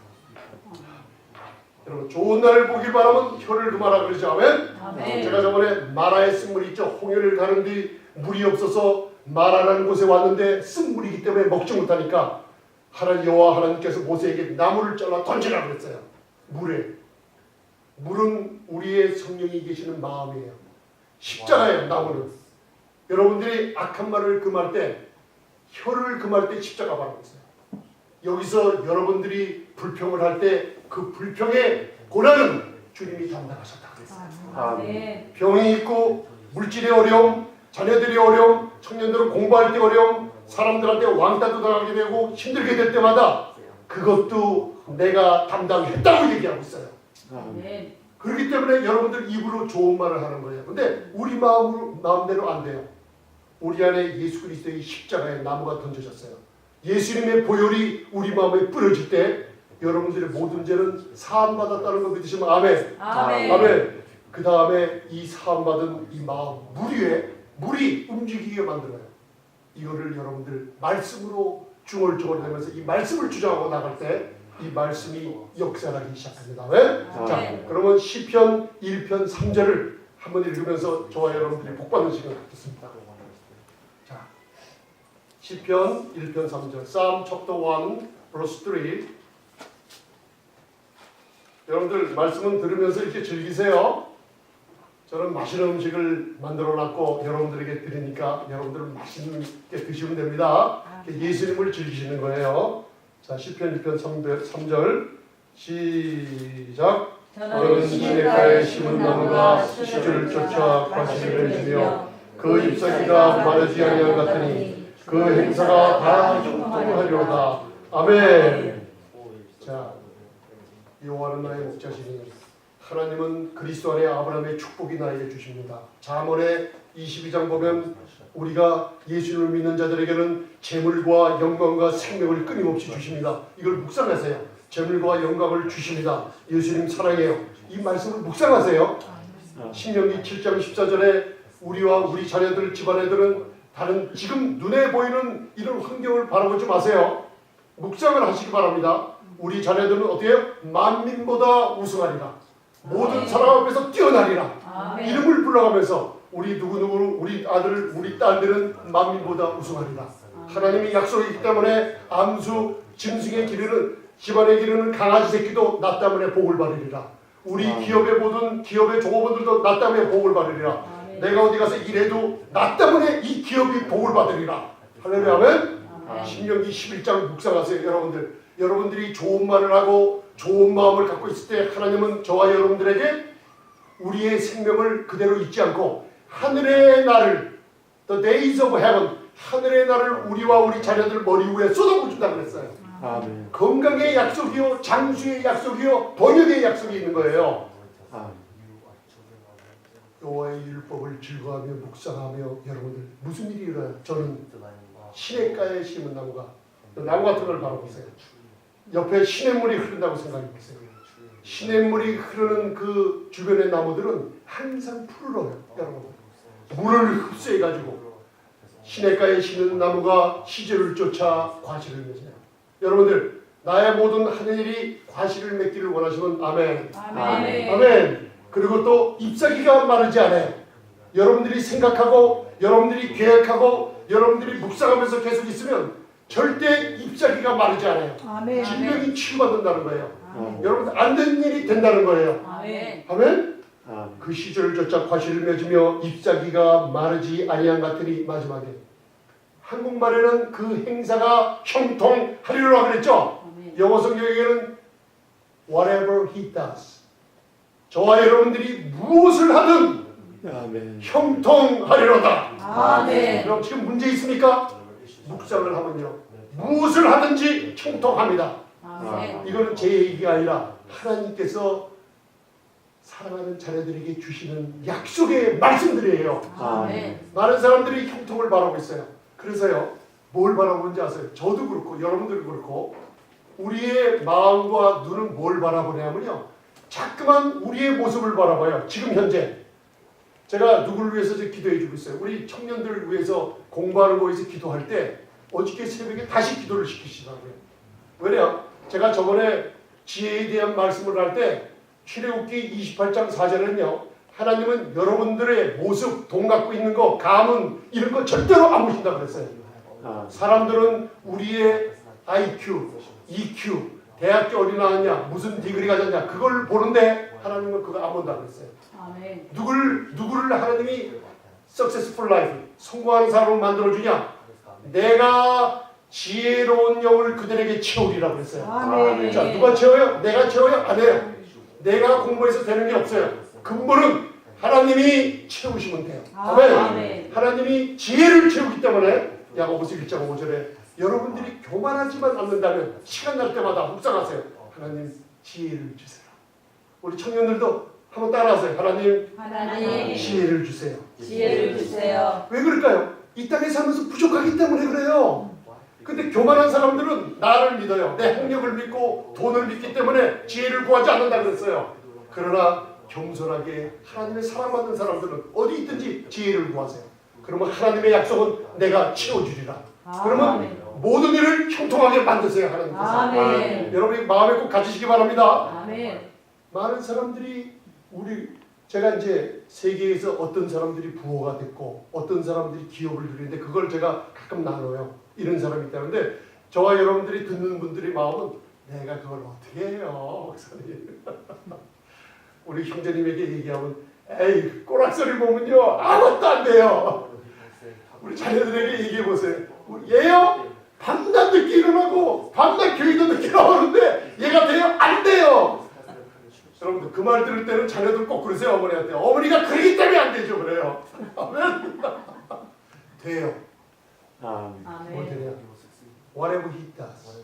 여러분 좋은 날을 보길 바라면 혀를 금하라 그러죠. 아멘?
아멘.
제가 저번에 마라의 쓴물이 있죠. 홍해를 가는 뒤 물이 없어서 마라라는 곳에 왔는데 쓴물이기 때문에 먹지 못하니까 하나님 여호와 하나님께서 모세에게 나무를 잘라 던지라 그랬어요. 물은 우리의 성령이 계시는 마음이에요. 십자가예요. 나무는. 여러분들이 악한 말을 금할 때 혀를 금할 때 십자가 바라고 있어요. 여기서 여러분들이 불평을 할 때 그 불평의 고난은 주님이 담당하셨다고 그랬어요.
아멘.
병이 있고 물질의 어려움, 자녀들의 어려움, 청년들은 공부할 때 어려움, 사람들한테 왕따도 당하게 되고 힘들게 될 때마다 그것도 내가 담당했다고 얘기하고 있어요.
아멘.
그렇기 때문에 여러분들 입으로 좋은 말을 하는 거예요. 근데 우리 마음대로 안 돼요. 우리 안에 예수 그리스도의 십자가에 나무가 던져졌어요. 예수님의 보혈이 우리 마음에 뿌려질 때 여러분들의 모든 죄는 사함받았다는 거 믿으시면 아멘.
아멘.
아멘. 그 다음에 이 사함받은 이 마음 물이 움직이게 만들어요. 이거를 여러분들 말씀으로 중얼중얼대면서 이 말씀을 주장하고 나갈 때 이 말씀이 역사하기 시작합니다. 아멘. 자, 그러면 시편 1편 3절을 한번 읽으면서 저와 여러분들이 복받는 시간을 갖겠습니다. 자, 시편 1편 3절 Psalm chapter 1 verse 3. 여러분들 말씀은 들으면서 이렇게 즐기세요. 저는 맛있는 음식을 만들어놨고 여러분들에게 드리니까 여러분들은 맛있게 드시면 됩니다. 예수님을 즐기시는 거예요. 자, 시편 1편 3절 시작. 저는 시냇가에 심은 나무가 시주를 쫓아 과실을 맺으며 그 잎사귀가 마르지 아니한 같으니 그 행사가 다 형통하리로다. 아멘. 자, 여호와는 나의 목자시니 하나님은 그리스도 안에 아브라함의 축복이 나에게 주십니다. 잠언의 22장 보면 우리가 예수님을 믿는 자들에게는 재물과 영광과 생명을 끊임없이 주십니다. 이걸 묵상하세요. 재물과 영광을 주십니다. 예수님 사랑해요. 이 말씀을 묵상하세요. 신명기 7장 14절에 우리와 우리 자녀들 집안애들은 다른 지금 눈에 보이는 이런 환경을 바라보지 마세요. 묵상을 하시기 바랍니다. 우리 자녀들은 어떻게 해요? 만민보다 우승하리라. 모든 사람 앞에서 뛰어나리라.
아멘.
이름을 불러가면서 우리 누구누구 우리 아들 우리 딸들은 만민보다 우승하리라. 하나님이 약속이기 때문에 암수 짐승의 기르는 집안의 기르는 강아지 새끼도 나 때문에 복을 받으리라. 우리 기업의 모든 기업의 종업원들도 나 때문에 복을 받으리라.
아멘.
내가 어디 가서 일해도 나 때문에 이 기업이 복을 받으리라. 할렐루야. 아멘.
아멘.
신명기 11장 묵상하세요. 여러분들이 좋은 말을 하고 좋은 마음을 갖고 있을 때 하나님은 저와 여러분들에게 우리의 생명을 그대로 잊지 않고 하늘의 날을 The days of heaven 하늘의 날을 우리와 우리 자녀들 머리 위에 쏟아부어준다고 그랬어요.
아멘.
건강의 약속이요 장수의 약속이요 번영의 약속이 있는 거예요. 여호와의 율법을 즐거워하며 묵상하며 여러분들 무슨 일이 일어나요? 저는 시냇가에 심은 나무가 나무 같은 걸 바라보세요. 옆에 시냇물이 흐른다고 생각해 보세요. 시냇물이 흐르는 그 주변의 나무들은 항상 푸르러요. 여러분 물을 흡수해가지고 시냇가에 심는 나무가 시절을 쫓아 과실을 맺어요. 여러분들 나의 모든 하늘이 과실을 맺기를 원하시면 아멘.
아멘.
아멘. 그리고 또 잎사귀가 마르지 않아요. 여러분들이 생각하고 여러분들이 계획하고 여러분들이 묵상하면서 계속 있으면 절대 잎사귀가 마르지 않아요.
아멘.
질병이 치유받는다는 거예요.
아멘.
여러분들 안 되는 일이 된다는 거예요.
아멘.
아멘?
아멘.
그 시절조차 과실을 맺으며 잎사귀가 마르지 아니한 같으니 마지막에 한국말에는 그 행사가 형통하리라 그랬죠.
아멘.
영어 성경에는 whatever he does 저와 여러분들이 무엇을 하든
아멘.
형통하리로다.
아멘.
그럼 지금 문제 있습니까? 묵상을 하면요 무엇을 하든지 형통합니다.
아멘.
이거는 제 얘기가 아니라 하나님께서 사랑하는 자녀들에게 주시는 약속의 말씀들이에요.
아멘.
많은 사람들이 형통을 바라고 있어요. 그래서요 뭘 바라보는지 아세요? 저도 그렇고 여러분들도 그렇고 우리의 마음과 눈은 뭘 바라보냐면요 자꾸만 우리의 모습을 바라봐요. 지금 현재 제가 누구를 위해서 기도해 주고 있어요. 우리 청년들을 위해서 공부하는 거에서 기도할 때 어저께 새벽에 다시 기도를 시키시더라고요. 왜냐? 제가 저번에 지혜에 대한 말씀을 할 때 출애굽기 28장 4절에는요 하나님은 여러분들의 모습, 돈 갖고 있는 거, 가문 이런 거 절대로 안 보신다 그랬어요. 사람들은 우리의 IQ, EQ, 대학교 어디 나왔냐, 무슨 디그리 가졌냐 그걸 보는데 하나님은 그거 안 본다 그랬어요.
아멘.
누구를 하나님이 successful life, 성공하는 사람으로 만들어주냐? 내가 지혜로운 영을 그들에게 채우리라 그랬어요.
아멘.
자, 누가 채워요? 내가 채워요? 안 해요. 내가 공부해서 되는 게 없어요. 근본은 하나님이 채우시면 돼요. 아멘.
아멘.
하나님이 지혜를 채우기 때문에 야고보서 1장 5절에 여러분들이 교만하지만 않는다면 시간 날 때마다 묵상하세요. 하나님 지혜를 주세요. 우리 청년들도 한번 따라하세요.
하나님
지혜를 주세요.
지혜를 주세요.
왜 그럴까요? 이 땅에 살면서 부족하기 때문에 그래요. 근데 교만한 사람들은 나를 믿어요. 내 학력을 믿고 돈을 믿기 때문에 지혜를 구하지 않는다 그랬어요. 그러나 겸손하게 하나님의 사랑받는 사람들은 어디 있든지 지혜를 구하세요. 그러면 하나님의 약속은 내가 채워주리라. 그러면
아멘.
모든 일을 형통하게 만드세요. 하나님께서.
아멘.
여러분이 마음에 꼭 가지시기 바랍니다.
아멘.
많은 사람들이 제가 이제 세계에서 어떤 사람들이 부호가 됐고 어떤 사람들이 기업을 누리는데 그걸 제가 가끔 나눠요. 이런 사람이 있다는데 저와 여러분들이 듣는 분들의 마음은 내가 그걸 어떻게 해요, 목사님. 우리 형제님에게 얘기하면 에이 꼬락서리 보면요 아무것도 안 돼요. 우리 자녀들에게 얘기해 보세요. 얘요 밤낮 늦게 일어나고 밤낮 교회도 늦게 나오는데 얘가 돼요? 안 돼요. 여러분들 그 말 들을 때는 자녀들 꼭 그러세요. 어머니한테. 어머니가 그러기 때문에 안 되죠. 그래요. 돼요. 뭘
아멘.
되냐? Whatever he does.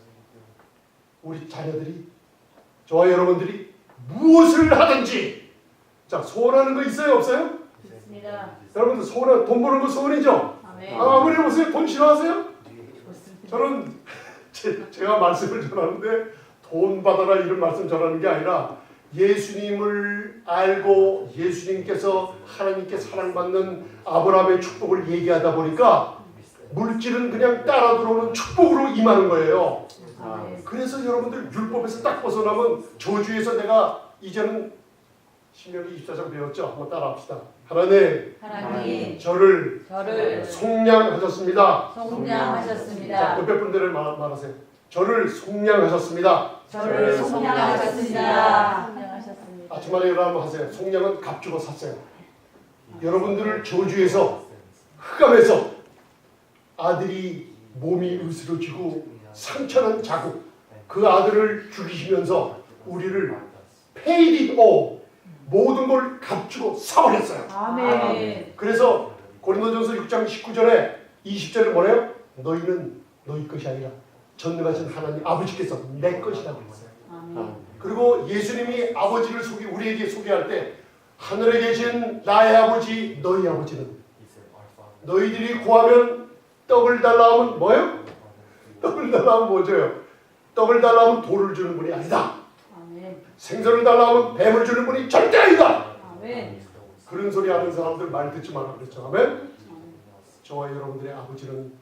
우리 자녀들이 저와 여러분들이 무엇을 하든지 자 소원하는 거 있어요? 없어요?
좋습니다.
여러분들 소원 돈 버는 거 소원이죠?
아멘.
아무리 해보세요. 돈 싫어하세요?
좋습니다.
저는 제가 말씀을 전하는데 돈 받아라 이런 말씀 전하는 게 아니라 예수님을 알고 예수님께서 하나님께 사랑받는 아브라함의 축복을 얘기하다 보니까 물질은 그냥 따라 들어오는 축복으로 임하는 거예요.
아멘.
그래서 여러분들 율법에서 딱 벗어나면 저주에서 내가 이제는 신명기 24장 배웠죠? 한번 따라합시다.
하나님
저를
저를
속량하셨습니다.
속량하셨습니다.
옆에 분들을 말하세요. 저를 속량하셨습니다.
저를 속량하셨습니다.
아침마다 일어나면 하세요. 속량은 값주고 샀어요. 여러분들을 저주에서 흑암에서 아들이 몸이 으스러지고 상처난 자국 그 아들을 죽이시면서 우리를 paid it all 모든 걸 값주고 사버렸어요.
아멘.
그래서 고린도전서 6장 19절에 20절에 뭐래요? 너희는 너희 것이 아니라 전능하신 하나님 아버지께서 내 것이라고 했어요.
아멘.
그리고 예수님이 아버지를 우리에게 소개할 때 하늘에 계신 나의 아버지 너희 아버지는 너희들이 구하면 떡을 달라 하면 뭐예요? 떡을 달라 하면 뭐죠? 떡을 달라 하면 돌을 주는 분이 아니다.
아멘.
생선을 달라 하면 뱀을 주는 분이 절대 아니다.
아멘.
그런 소리 하는 사람들 말 듣지 마라 그랬죠. 아멘. 저와 여러분들의 아버지는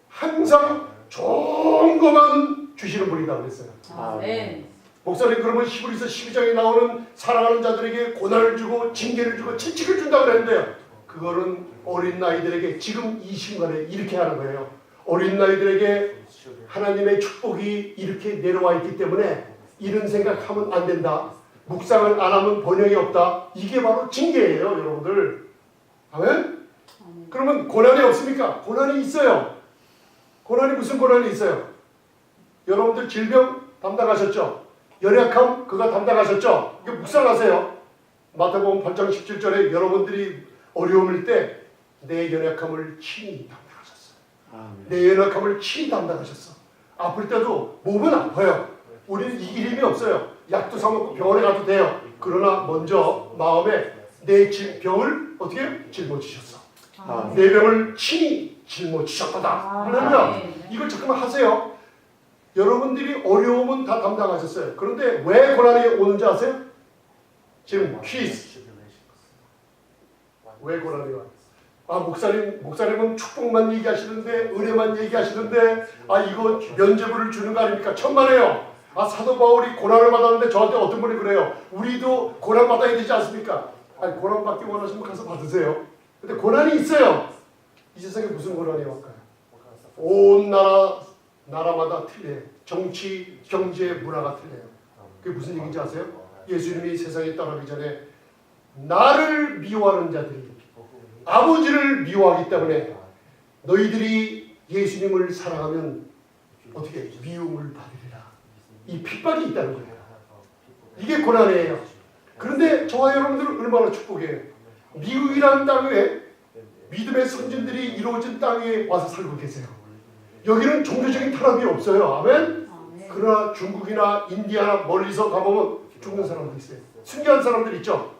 항상 좋은 것만 주시는 분이다 그랬어요.
아멘.
목사님 그러면 히브리서 12장에 나오는 사랑하는 자들에게 고난을 주고 징계를 주고 채찍을 준다고 그랬는데요. 그거는 어린 나이들에게 지금 이 순간에 이렇게 하는 거예요. 어린 나이들에게 하나님의 축복이 이렇게 내려와 있기 때문에 이런 생각하면 안 된다. 묵상을 안 하면 번영이 없다. 이게 바로 징계예요, 여러분들. 아멘? 그러면 고난이 없습니까? 고난이 있어요. 고난이 무슨 고난이 있어요? 여러분들 질병 담당하셨죠? 연약함 그거 담당하셨죠? 이거 묵상하세요. 마태복음 8장 17절에 여러분들이 어려움일 때 내 연약함을 친히 담당하셨어요. 내 연약함을 친히 담당하셨어. 아플 때도 몸은 아파요. 우리는 이길 힘이 없어요. 약도 사먹고 병원에 가도 돼요. 그러나 먼저 마음에 내 병을 어떻게 짊어지셨어. 내 병을 친히 짊어지셨다. 할렐루야. 이걸 잠깐만 하세요. 여러분들이 어려움은 다 담당하셨어요. 그런데 왜 고난이 오는지 아세요? 지금 퀴즈. 왜 고난이 와요? 목사님은 축복만 얘기하시는데 은혜만 얘기하시는데 이거 면죄부를 주는 거 아닙니까? 천만에요. 사도 바울이 고난을 받았는데 저한테 어떤 분이 그래요. 우리도 고난 받아야 되지 않습니까? 고난 받기 원하시면 가서 받으세요. 근데 고난이 있어요. 이 세상에 무슨 고난이 올까요? 온 나라마다 틀려요. 정치, 경제, 문화가 틀려요. 그게 무슨 얘기인지 아세요? 예수님이 세상에 떠나기 전에 나를 미워하는 자들이 아버지를 미워하기 때문에 너희들이 예수님을 사랑하면 어떻게 미움을 받으리라. 이 핍박이 있다는 거예요. 이게 고난이에요. 그런데 저와 여러분들은 얼마나 축복이에요. 미국이라는 땅에 믿음의 선진들이 이루어진 땅에 와서 살고 계세요. 여기는 종교적인 탄압이 없어요. 아멘? 그러나 중국이나 인디아나 멀리서 가보면 죽는 사람들 있어요. 순교한 사람들 있죠.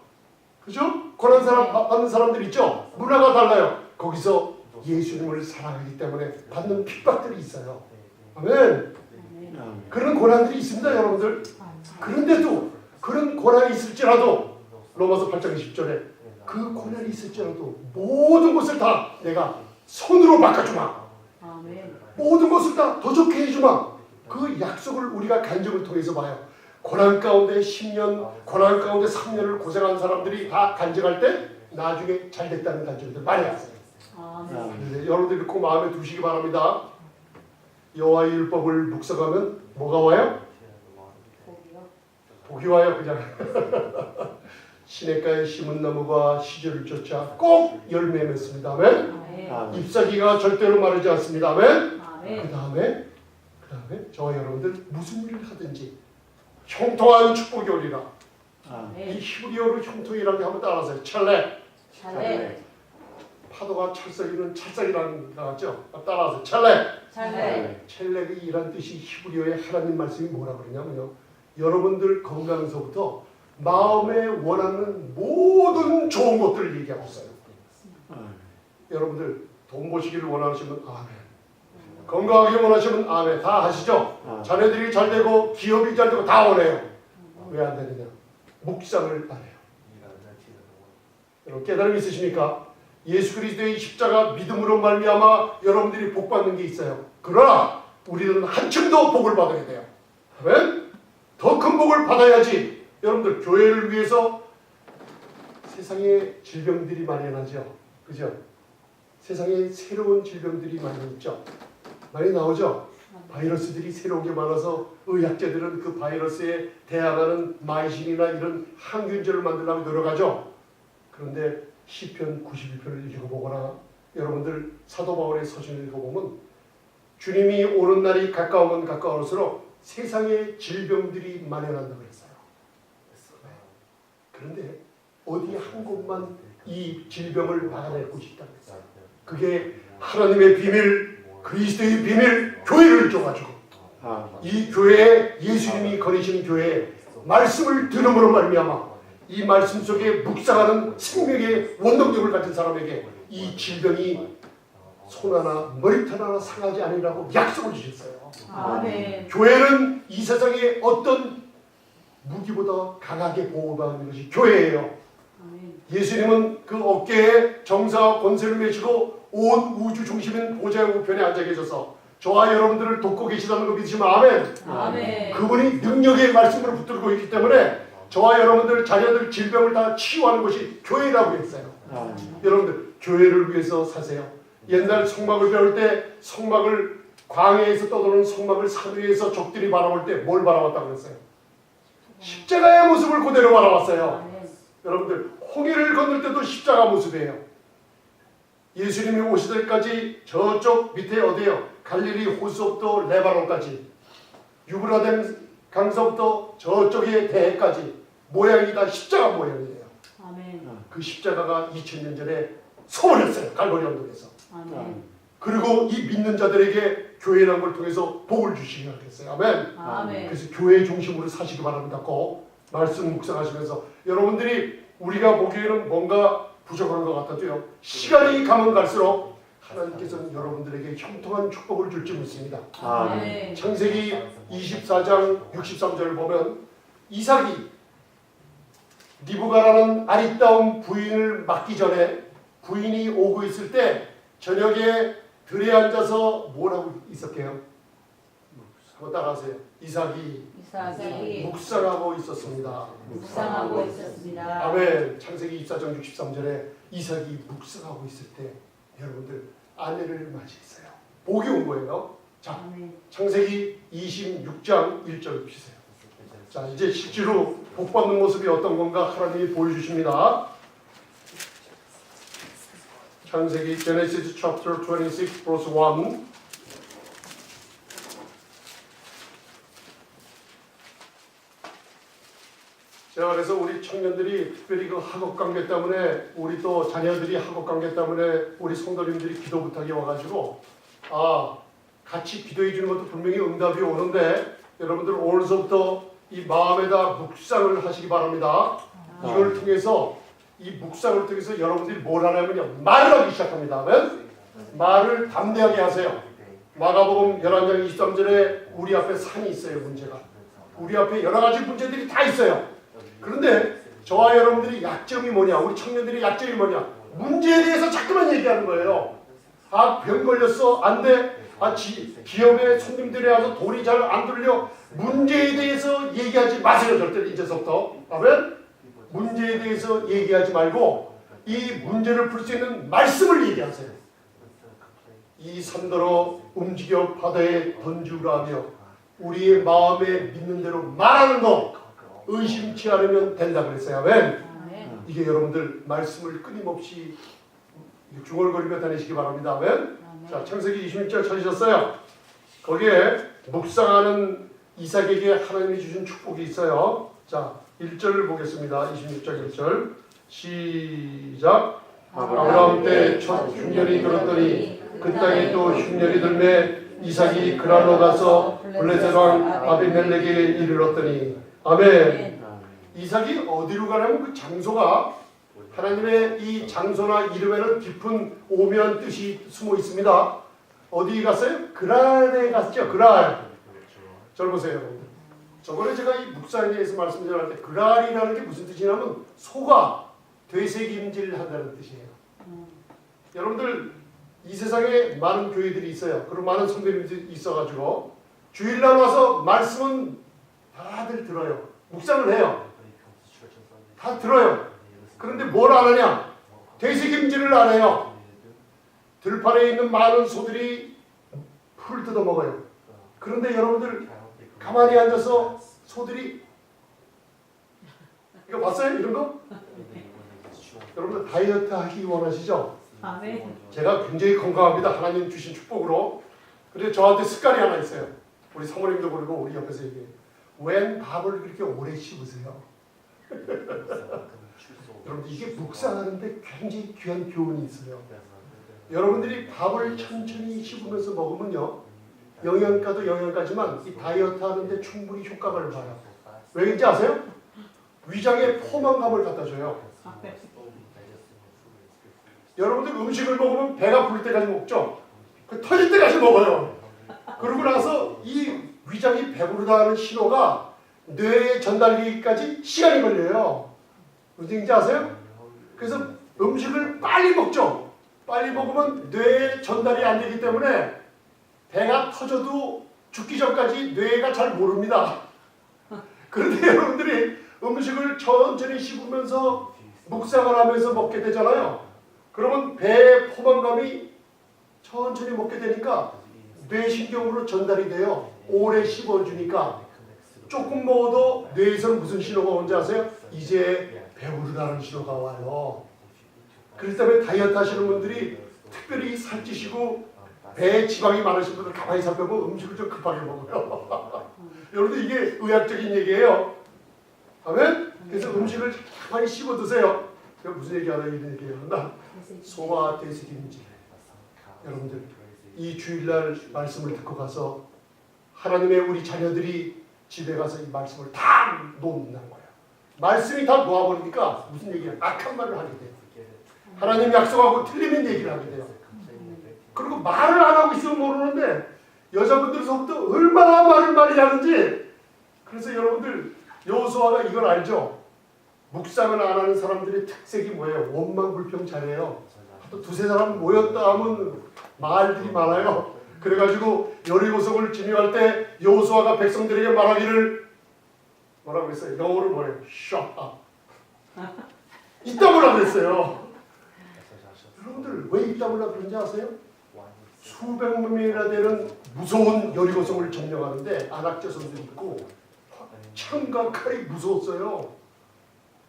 그죠? 고난 사람 받는 사람들 있죠. 문화가 달라요. 거기서 예수님을 사랑하기 때문에 받는 핍박들이 있어요. 아멘. 그런 고난들이 있습니다, 여러분들. 그런데도 그런 고난이 있을지라도 로마서 8장 10절에 그 고난이 있을지라도 모든 것을 다 내가 손으로 바꿔주마. 모든 것을 다 더 좋게 해주마. 그 약속을 우리가 간증을 통해서 봐요. 고난 가운데 10년, 고난 가운데 3년을 고생한 사람들이 다 간증할 때 나중에 잘 됐다는 간증들 많이 왔어요. 여러분들이 꼭 마음에 두시기 바랍니다. 여호와의 율법을 묵상하면 뭐가 와요? 복이 와요. 그냥 시냇가에 심은 나무가 시절을 쫓아 꼭 열매 맺습니다. 아멘. 잎사귀가 절대로 마르지 않습니다. 아멘. 그 다음에 저와 여러분들 무슨 일을 하든지 형통한 축복이 오리라. 이 히브리어로 형통이라는 게 한번 따라하세요. 찰렉. 파도가 찰싹이는 찰싹이라는 거 같죠? 따라하세요. 찰렉. 찰렉의 이란 뜻이 히브리어의 하나님 말씀이 뭐라 그러냐면요. 여러분들 건강에서부터 마음에 원하는 모든 좋은 것들을 얘기하고 있어요. 여러분들 돈 버시기를 원하시면 아멘. 건강하게 원하시면 아멘. 다 하시죠? 자녀들이 잘 되고 기업이 잘 되고 다 원해요. 왜 안 되느냐? 묵상을 안 해요. 여러분 깨달음 있으십니까? 예수 그리스도의 십자가 믿음으로 말미암아 여러분들이 복 받는 게 있어요. 그러나 우리는 한층 더 복을 받아야 돼요. 아멘? 더 큰 복을 받아야지. 여러분들 교회를 위해서 세상에 질병들이 만연하죠. 그죠? 세상에 새로운 질병들이 많이 있죠. 많이 나오죠. 바이러스들이 새로운 게 많아서 의학자들은 그 바이러스에 대항하는 마이신이나 이런 항균제를 만들려고 노력하죠. 그런데 시편 91편을 읽어보거나 여러분들 사도 바울의 서신을 읽어보면 주님이 오는 날이 가까우면 가까울수록 세상에 질병들이 만연한다고 그랬어요. 그런데 어디 한 곳만 이 질병을 막아낼 곳이 있다고 했어요. 그게 하나님의 비밀, 그리스도의 비밀, 교회를 줘가지고 이 교회에 예수님이 거니시는 교회에 말씀을 들음으로 말미암아 이 말씀 속에 묵상하는 생명의 원동력을 가진 사람에게 이 질병이 손 하나 머리털 하나 상하지 않으라고 약속을 주셨어요.
아멘.
교회는 이 세상의 어떤 무기보다 강하게 보호받는 것이 교회예요.
아멘.
예수님은 그 어깨에 정사와 권세를 메시고 온 우주 중심인 보좌의 우편에 앉아 계셔서 저와 여러분들을 돕고 계시다는 거 믿으시면 아멘.
아멘.
그분이 능력의 말씀으로 붙들고 있기 때문에 저와 여러분들 자녀들 질병을 다 치유하는 것이 교회라고 했어요. 여러분들 교회를 위해서 사세요. 옛날 성막을 배울 때 성막을 광야에서 떠도는 성막을 산 위에서 적들이 바라볼 때 뭘 바라봤다고 그랬어요? 십자가의 모습을 그대로 바라봤어요.
아멘.
여러분들 홍해를 건널 때도 십자가 모습이에요. 예수님이 오실 때까지 저쪽 밑에 어디에요? 갈릴리 호수부터 레바논까지 유브라뎀 강서부터 저쪽의 대해까지 모양이 다 십자가 모양이에요.
아멘.
그 십자가가 2000년 전에 서버렸어요. 갈보리 언덕에서.
아멘.
그리고 이 믿는 자들에게 교회라는 걸 통해서 복을 주시기 바라겠어요. 아멘.
아멘.
그래서 교회 중심으로 사시기 바랍니다. 꼭 말씀 묵상하시면서 여러분들이 우리가 보기에는 뭔가 부족한 것 같아도요. 시간이 가면 갈수록 하나님께서는 여러분들에게 형통한 축복을 줄지 믿습니다.
아멘.
창세기 24장 63절을 보면 이삭이 리브가라는 아리따운 부인을 맡기 전에 부인이 오고 있을 때 저녁에 들에 앉아서 뭘 하고 있었게요? 한번 따라하세요. 이삭이 묵상하고 있었습니다.
묵상하고 있었습니다.
아멘. 창세기 24장 63절에 이삭이 묵상하고 있을 때 여러분들 아내를 맞이했어요. 복이 온 거예요. 자,
아멘.
창세기 26장 1절 보세요. 자, 이제 실제로 복 받는 모습이 어떤 건가 하나님이 보여주십니다. 창세기 Genesis chapter 26 verse 1. 제가 그래서 우리 청년들이 특별히 그 학업 관계 때문에 우리 또 자녀들이 학업 관계 때문에 우리 성도님들이 기도 부탁이 와가지고 같이 기도해 주는 것도 분명히 응답이 오는데 여러분들 오늘서부터 이 마음에다 묵상을 하시기 바랍니다. 이걸 통해서 이 묵상을 통해서 여러분들이 뭘 하냐면요 말을 하기 시작합니다. 아멘? 말을 담대하게 하세요. 마가복음 11장 23절에 우리 앞에 산이 있어요. 문제가 우리 앞에 여러 가지 문제들이 다 있어요. 그런데 저와 여러분들이 약점이 뭐냐, 우리 청년들의 약점이 뭐냐, 문제에 대해서 자꾸만 얘기하는 거예요. 병 걸렸어, 안 돼. 기업에 손님들이 와서 돈이 잘 안 들려. 문제에 대해서 얘기하지 마세요. 절대 이제서부터. 아멘? 문제에 대해서 얘기하지 말고 이 문제를 풀 수 있는 말씀을 얘기하세요. 이 산더러 움직여 바다에 던지우라 하며 우리의 마음에 믿는 대로 말하는 거 의심치 않으면 된다 그랬어요. 아멘. 이게 여러분들 말씀을 끊임없이 중얼거리며 다니시기 바랍니다. 아멘. 자, 창세기 26장 찾으셨어요? 거기에 묵상하는 이삭에게 하나님이 주신 축복이 있어요. 자, 1절을 보겠습니다. 26장 1절 시작. 아브라함 때 첫 흉년이 들었더니 그 땅에 또 흉년이 들매 이삭이 그랄로 가서 블레셋 왕 아비멜렉에게 이르렀더니 아멘. 이삭이 어디로 가냐면 그 장소가 하나님의 이 장소나 이름에는 깊은 오묘한 뜻이 숨어 있습니다. 어디 갔어요? 그랄에 갔죠. 그랄. 절 보세요. 저번에 제가 이 묵상에 대해서 말씀드릴 때 그랄이라는 게 무슨 뜻이냐면 소가 되새김질한다는 뜻이에요. 여러분들 이 세상에 많은 교회들이 있어요. 그리고 많은 성도님들이 있어가지고 주일날 와서 말씀은 다들 들어요. 묵상을 해요. 다 들어요. 그런데 뭘 안 하냐? 되새김질을 안 해요. 들판에 있는 많은 소들이 풀 뜯어 먹어요. 그런데 여러분들 가만히 앉아서 소들이 이거 봤어요? 이런 거? 여러분들 다이어트 하기 원하시죠?
아멘.
제가 굉장히 건강합니다. 하나님 주신 축복으로. 그런데 저한테 습관이 하나 있어요. 우리 사모님도 그러고 우리 옆에서 얘기해요. 웬 밥을 그렇게 오래 씹으세요? 여러분 이게 묵상하는데 굉장히 귀한 교훈이 있어요. 여러분들이 밥을 천천히 씹으면서 먹으면요 영양가도 영양가지만 이 다이어트 하는데 충분히 효과를 봐요. 왜인지 아세요? 위장에 포만감을 갖다 줘요. 여러분들 음식을 먹으면 배가 부를 때까지 먹죠? 그 터질 때까지 먹어요. 그러고 나서 이 위장이 배부르다는 신호가 뇌에 전달되기까지 시간이 걸려요. 무슨 얘기인지 아세요? 그래서 음식을 빨리 먹죠. 빨리 먹으면 뇌에 전달이 안 되기 때문에 배가 터져도 죽기 전까지 뇌가 잘 모릅니다. 그런데 여러분들이 음식을 천천히 씹으면서 묵상을 하면서 먹게 되잖아요. 그러면 배의 포만감이 천천히 먹게 되니까 뇌신경으로 전달이 돼요. 오래 씹어주니까 조금 먹어도 뇌에서는 무슨 신호가 오는지 아세요? 이제 배부르다는 신호가 와요. 그렇기 때문에 다이어트 하시는 분들이 특별히 살찌시고 배에 지방이 많으신 분들 가만히 살펴보면 음식을 좀 급하게 먹어요. 여러분들 이게 의학적인 얘기예요. 아멘? 그래서 음식을 가만히 씹어 드세요. 제가 무슨 얘기하나 이런 얘기예요. 소화 대세김질. 여러분들 이 주일날 말씀을 듣고 가서 하나님의 우리 자녀들이 집에 가서 이 말씀을 다 놓는다는 거예요. 말씀이 다 놓아버리니까 무슨 얘기야? 악한 말을 하게 돼요. 하나님 약속하고 틀리는 얘기를 하게 돼요. 그리고 말을 안 하고 있으면 모르는데 여자분들서부터 얼마나 말을 많이 하는지. 그래서 여러분들 여호수아가 이걸 알죠. 묵상을 안 하는 사람들의 특색이 뭐예요? 원망불평 잘해요. 또 두세 사람 모였다 하면 말들이 많아요. 그래가지고 여리고성을 점령할 때 여호수아가 백성들에게 말하기를 뭐라고 했어요? 영어로 뭐래요? Shut up. 이따물라 그랬어요. 여러분들 왜 이따물라 그런지 아세요? 수백만 명이나 되는 무서운 여리고성을 점령하는데 안악자손도 있고 창과 칼이 무서웠어요.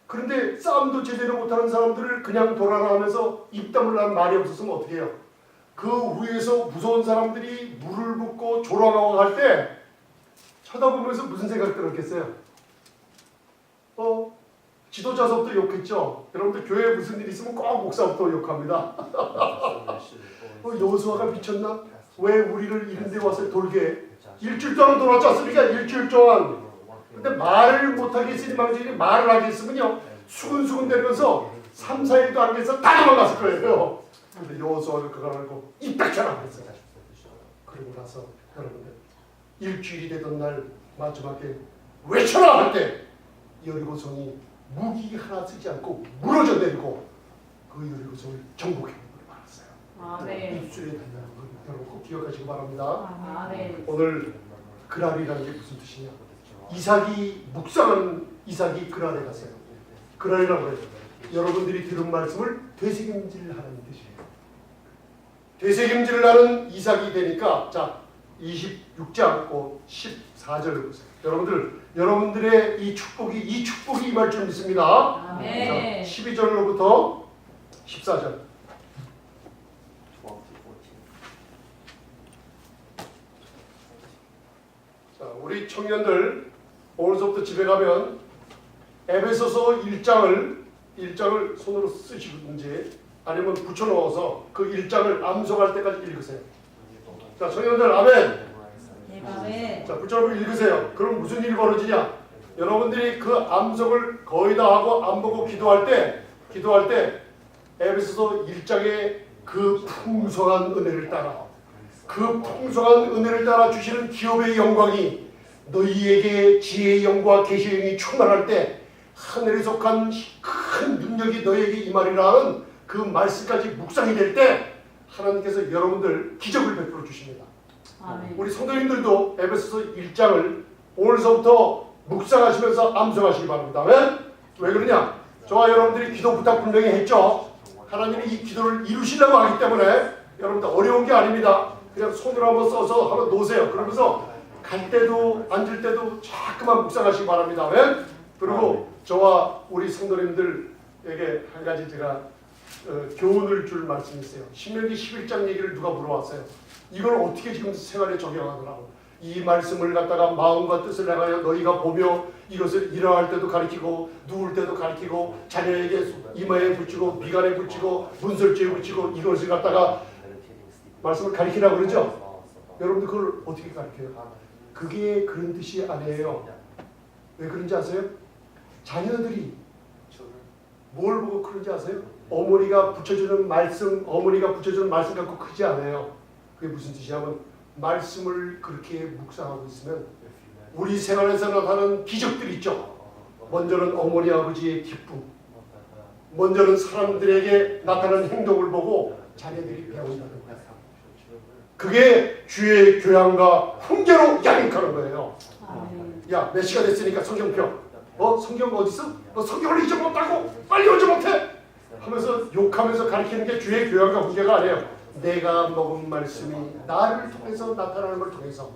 그런데 싸움도 제대로 못하는 사람들을 그냥 돌아라 하면서 입 다물라는 말이 없었으면 어떻게 해요? 그 위에서 무서운 사람들이 물을 붓고 조롱하고 갈 때 쳐다보면서 무슨 생각 들었겠어요? 지도자서부터 욕했죠. 여러분들 교회에 무슨 일 있으면 꼭 목사부터 욕합니다. 여호수아가 미쳤나? 왜 우리를 이런 데 와서 돌게? 일주일 동안 돌았지 않습니까? 일주일 동안. 근데 말을 못하게 했으니 망정이 말을 하게 했으면요 수근수근 대면서 3, 4일도 안 돼서 다 도망갔을 거예요. 근데 여호수아가 그걸 알고 입 닥쳐라 했어요. 그러고 나서 여러분들 일주일이 되던 날 마지막에 외쳐라 할 때 여리고성이 무기 하나 쓰지 않고 무너져 내리고 그 여리고성을 정복해버리고 말았어요.
아멘.
입술에 달라는 걸 여러분 꼭 기억하시기 바랍니다.
아멘.
오늘 그랄이라는 게 무슨 뜻이냐? 이삭이 묵상하는 이삭이 그랄에 갔어요. 그랄이라고 해요. 여러분들이 들은 말씀을 되새김질하는 뜻이에요. 되새김질을 하는 이삭이 되니까 자 26장 14절 보세요. 여러분들의 이 축복이 임할 줄 믿습니다.
아멘.
12절로부터 14절. 자, 우리 청년들 오늘부터 집에 가면 에베소서 1장을 손으로 쓰시든지 아니면 붙여넣어서 그 1장을 암송할 때까지 읽으세요. 자, 청년들 아멘.
아멘.
자, 붙여놓고 읽으세요. 그럼 무슨 일이 벌어지냐? 여러분들이 그 암송을 거의 다 하고 안 보고 기도할 때 에베소서 1장의 그 풍성한 은혜를 따라 주시는 기업의 영광이 너희에게 지혜의 영과 계시의 영이 충만할 때 하늘에 속한 큰 능력이 너희에게 임하리라는 그 말씀까지 묵상이 될 때 하나님께서 여러분들 기적을 베풀어 주십니다.
아멘.
우리 성도님들도 에베소서 1장을 오늘서부터 묵상하시면서 암송하시기 바랍니다. 왜 그러냐? 저와 여러분들이 기도 부탁 분명히 했죠. 하나님이 이 기도를 이루시려고 하기 때문에 여러분들 어려운 게 아닙니다. 그냥 손으로 한번 써서 한번 놓으세요. 그러면서 갈 때도 앉을 때도 자꾸만 묵상하시기 바랍니다. 그리고 저와 우리 성도님들에게 한 가지 제가 교훈을 줄 말씀이 있어요. 신명기 11장 얘기를 누가 물어왔어요. 이걸 어떻게 지금 생활에 적용하더라고. 이 말씀을 갖다가 마음과 뜻을 행하여 너희가 보며 이것을 일어날 때도 가리키고 누울 때도 가리키고 자녀에게 이마에 붙이고 미간에 붙이고 문설주에 붙이고 이것을 갖다가 말씀을 가리키라고 그러죠. 여러분들 그걸 어떻게 가리켜요? 그게 그런 뜻이 아니에요. 왜 그런지 아세요? 자녀들이 뭘 보고 그런지 아세요? 어머니가 붙여주는 말씀 갖고 크지 않아요. 그게 무슨 뜻이냐면 말씀을 그렇게 묵상하고 있으면 우리 생활에서 나타나는 기적들이 있죠. 먼저는 어머니 아버지의 기쁨, 먼저는 사람들에게 나타나는 행동을 보고 자녀들이 배운다는 거예요. 그게 주의 교양과 훈계로 양육하는 거예요.
아멘.
야, 몇 시가 됐으니까 성경 펴. 성경 어디 있어? 성경을 잊어먹었다고? 빨리 오지 못해? 하면서 욕하면서 가르치는 게 주의 교양과 훈계가 아니에요. 내가 먹은 말씀이 나를 통해서 나타나는 걸 통해서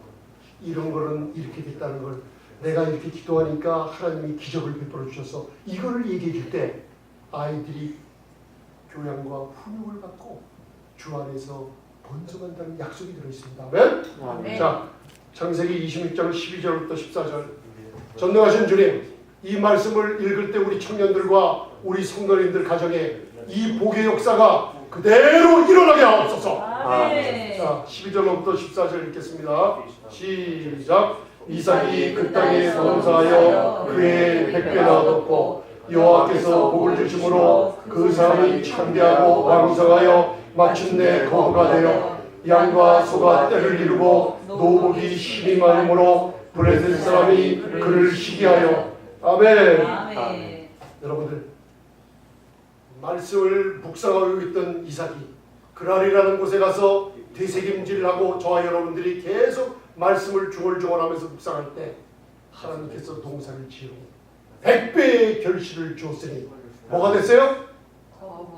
이런 거는 이렇게 됐다는 걸 내가 이렇게 기도하니까 하나님이 기적을 베풀어 주셔서 이거를 얘기해 줄 때 아이들이 교양과 훈육을 받고 주 안에서 번성한다는 약속이 들어있습니다. 아멘?
아멘.
자, 창세기 26장 12절부터 14절. 전능하신 주님, 이 말씀을 읽을 때 우리 청년들과 우리 성도님들 가정에 이 복의 역사가 그대로 일어나게 하옵소서.
아멘.
자, 12절부터 14절 읽겠습니다. 시작. 이삭이 그 땅에 범사하여 그의 100배나 얻었고 여호와께서 복을 주심으로 그 사람이 창대하고 왕성하여 마침내 거부가 되어 양과 소가 떼를 이루고 노복이 심히 많으므로 블레셋 사람이 그를 시기하여. 아멘.
아멘.
여러분들, 말씀을 묵상하고 있던 이삭이 그랄이라는 곳에 가서 되새김질하고 저와 여러분들이 계속 말씀을 중얼중얼하면서 묵상할 때 하나님께서 동산을 지으고 100배의 결실을 주었으니 뭐가 됐어요?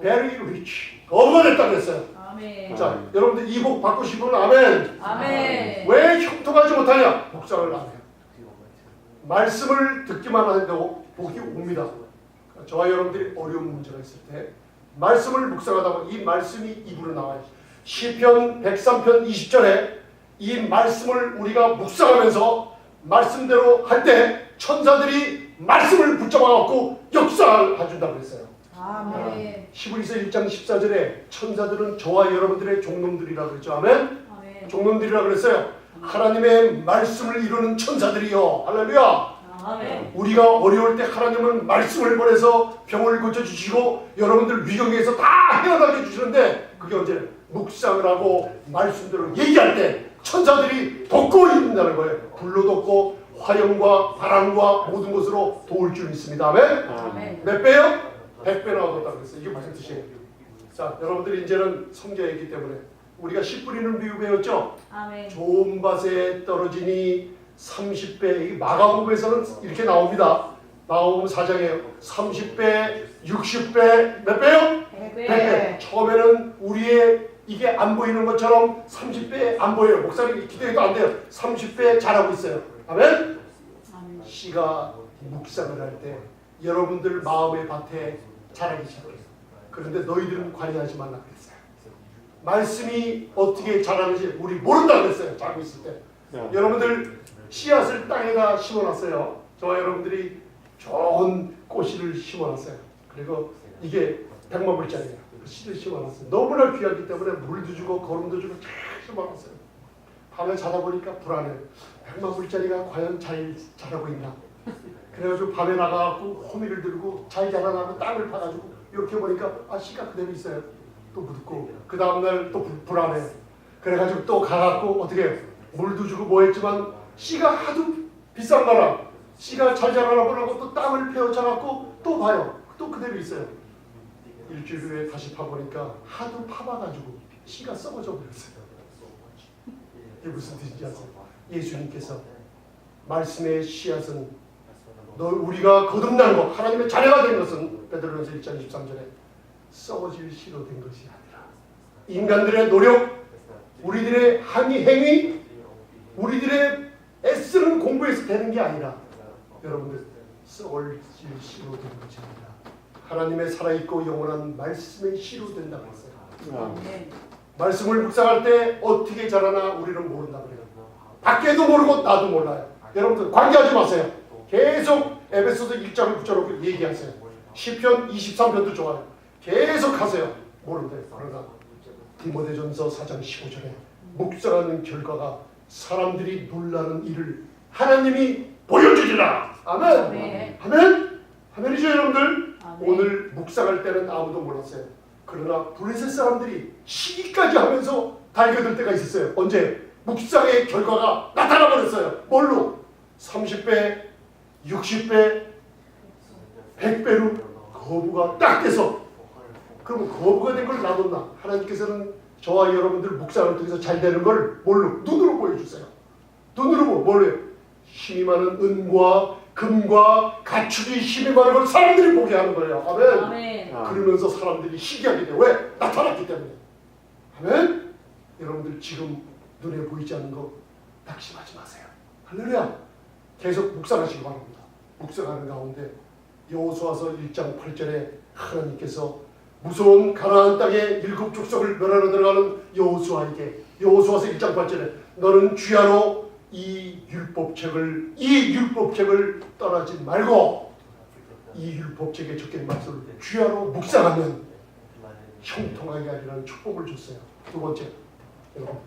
Very rich. 거부가 됐다 그랬어요.
아멘.
자, 여러분들 이 복 받고 싶으면 아멘.
아멘.
왜 형통하지 못하냐? 묵상을 안 해요. 말씀을 듣기만 하는데도 복이 옵니다. 저와 여러분들이 어려운 문제가 있을 때 말씀을 묵상하다 보면 이 말씀이 입으로 나와요. 시편 103편 20절에 이 말씀을 우리가 묵상하면서 말씀대로 할 때 천사들이 말씀을 붙잡아갖고 역사를 해준다고 했어요.
아멘.
히브리서 1장 14절에 천사들은 저와 여러분들의 종놈들이라고 그랬죠. 아멘?
아멘.
종놈들이라고 그랬어요. 하나님의 말씀을 이루는 천사들이요. 할렐루야.
아멘.
우리가 어려울 때 하나님은 말씀을 보내서 병을 고쳐주시고 여러분들 위경에서 다 헤어나게 해주시는데 그게 언제나 묵상을 하고 말씀대로 얘기할 때 천사들이 돕고 있는다는 거예요. 불로 돕고 화염과 바람과 모든 것으로 도울 줄 믿습니다. 아멘?
아멘.
몇 배요? 100배나 얻었다고 그랬어요. 이게 무슨 뜻이에요? 자, 여러분들이 이제는 성경에 있기 때문에 우리가 씨 뿌리는 비유 배웠죠?
아멘.
좋은 밭에 떨어지니 30배, 이 마가복음에서는 이렇게 나옵니다. 마가복음 4장에요. 30배, 60배, 몇 배요? 100배. 처음에는 우리의 이게 안 보이는 것처럼 30배 안 보여요. 목사님 기도해도 안 돼요. 30배 잘하고 있어요. 아멘?
아멘.
씨가 묵상을 할 때 여러분들 마음의 밭에 자라기 시작해요. 그런데 너희들은 관여하지 말라 그랬어요. 말씀이 어떻게 자라는지 우리 모른다 그랬어요. 자고 있을 때. 여러분들 씨앗을 땅에다 심어놨어요. 저와 여러분들이 좋은 꽃씨를 심어놨어요. 그리고 이게 100만 불짜리예요. 씨를 심어놨어요. 너무나 귀하기 때문에 물도 주고 거름도 주고 잘 심어놨어요. 밤에 자다 보니까 불안해요. 100만 불짜리가 과연 잘 자라고 있나. 그래가지고 밤에 나가갖고 호미를 들고 잘 자라나고 땅을 파가지고 이렇게 보니까 씨가 그대로 있어요. 또 묻고 그 다음날 또 불안해요. 그래가지고 또 가갖고 어떻게 해요? 물도 주고 뭐 했지만 씨가 하도 비싼 거라 씨가 잘 자라나 보라고 또 땅을 베어쳐갖고 또 봐요. 또 그대로 있어요. 일주일 후에 다시 파보니까 하도 파봐가지고 씨가 썩어져 버렸어요. 이게 무슨 뜻인지 아세요? 예수님께서 말씀의 씨앗은 우리가 거듭난 것, 하나님의 자녀가 된 것은 베드로전서 1장 23절에 썩어질 씨로 된 것이 아니라 인간들의 노력, 우리들의 행위, 우리들의 애쓰는 공부에서 되는 게 아니라 여러분들 썩어질 씨로 된 것이 아니라 하나님의 살아있고 영원한 말씀의 씨로 된다고 했어요.
아멘.
말씀을 묵상할 때 어떻게 자라나 우리는 모른다 그래요. 밖에도 모르고 나도 몰라요. 여러분들 관계하지 마세요. 계속 에베소서 1장을 붙여놓고 얘기하세요. 시편 23편도 좋아요. 계속 하세요. 모른대요. 그러나 디모데전서 4장 15절에 묵상하는 결과가 사람들이 놀라는 일을 하나님이 보여주리라. 아멘.
아멘.
아멘. 아멘이죠 여러분들.
아멘.
오늘 묵상할 때는 아무도 몰랐어요. 그러나 블레셋 사람들이 시기까지 하면서 달겨들 때가 있었어요. 언제? 묵상의 결과가 나타나 버렸어요. 뭘로? 30배, 60배, 100배로 거부가 딱 돼서. 그러면 거부가 된 걸 놔뒀나? 하나님께서는 저와 여러분들 묵상을 통해서 잘 되는 걸 뭘로? 눈으로 보여주세요. 눈으로 뭘로? 힘이 많은 은과 금과 가축이 힘이 많은 걸 사람들이 보게 하는 거예요. 아멘.
아멘.
그러면서 사람들이 희귀하게 돼요. 왜? 나타났기 때문에. 아멘. 여러분들 지금 눈에 보이지 않는 거 낙심하지 마세요. 할렐루야. 계속 묵상하시기 바랍니다. 묵상하는 가운데 여호수아서 1장 8절에 하나님께서 무서운 가나안 땅의 7 족속을 멸하러 들어가는 여호수아에게 여호수아서 1장 8절에 너는 주야로 이 율법책을 떠나지 말고 이 율법책에 적힌 말씀을 주야로 묵상하면 형통하게 하리라는 축복을 줬어요. 두 번째, 여러분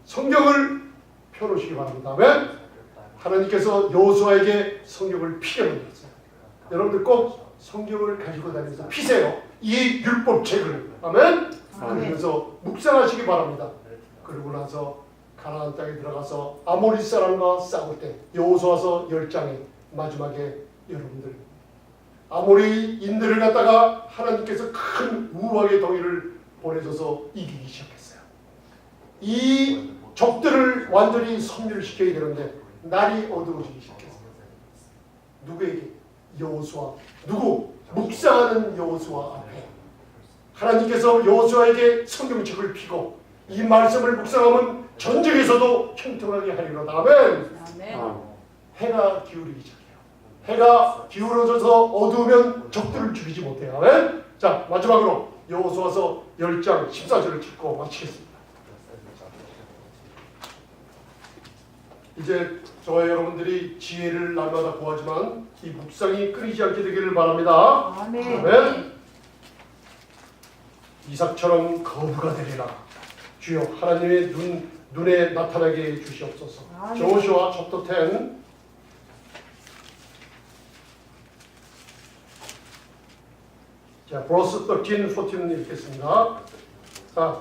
성경을 펴놓으시기 바랍니다. 아멘. 하나님께서 여호수아에게 성경을 피게 만들었어요. 여러분들 꼭 성경을 가지고 다니면서 피세요. 이 율법책을. 아멘. 그러면서 묵상하시기 바랍니다. 그러고 나서 가나안 땅에 들어가서 아모리 사람과 싸울 때 여호수아서 10장의 마지막에 여러분들 아모리인들을 갖다가 하나님께서 큰 우박의 덩이를 보내줘서 이기기 시작했어요. 이 적들을 완전히 섬멸시켜야 되는데 날이 어두워지기 시작했어요. 누구에게? 여호수아. 누구? 묵상하는 여호수아 앞에 하나님께서 여호수아에게 성경책을 피고 이 말씀을 묵상하면 전쟁에서도 형통하게 하리로다. 아멘.
아멘.
해가 기울이기 시작해요. 해가 기울어져서 어두우면 적들을 죽이지 못해요. 아멘. 자, 마지막으로 여호수아서 10장 14절을 읽고 마치겠습니다. 이제 저와 여러분들이 지혜를 날마다 구하지만 이 묵상이 끊이지 않게 되기를 바랍니다.
아멘.
아멘. 이삭처럼 거부가 되리라. 주여 하나님의 눈에 나타나게 해 주시옵소서.
아멘.
조슈아 챕터 10 자, verse 13, 14 읽겠습니다. 자,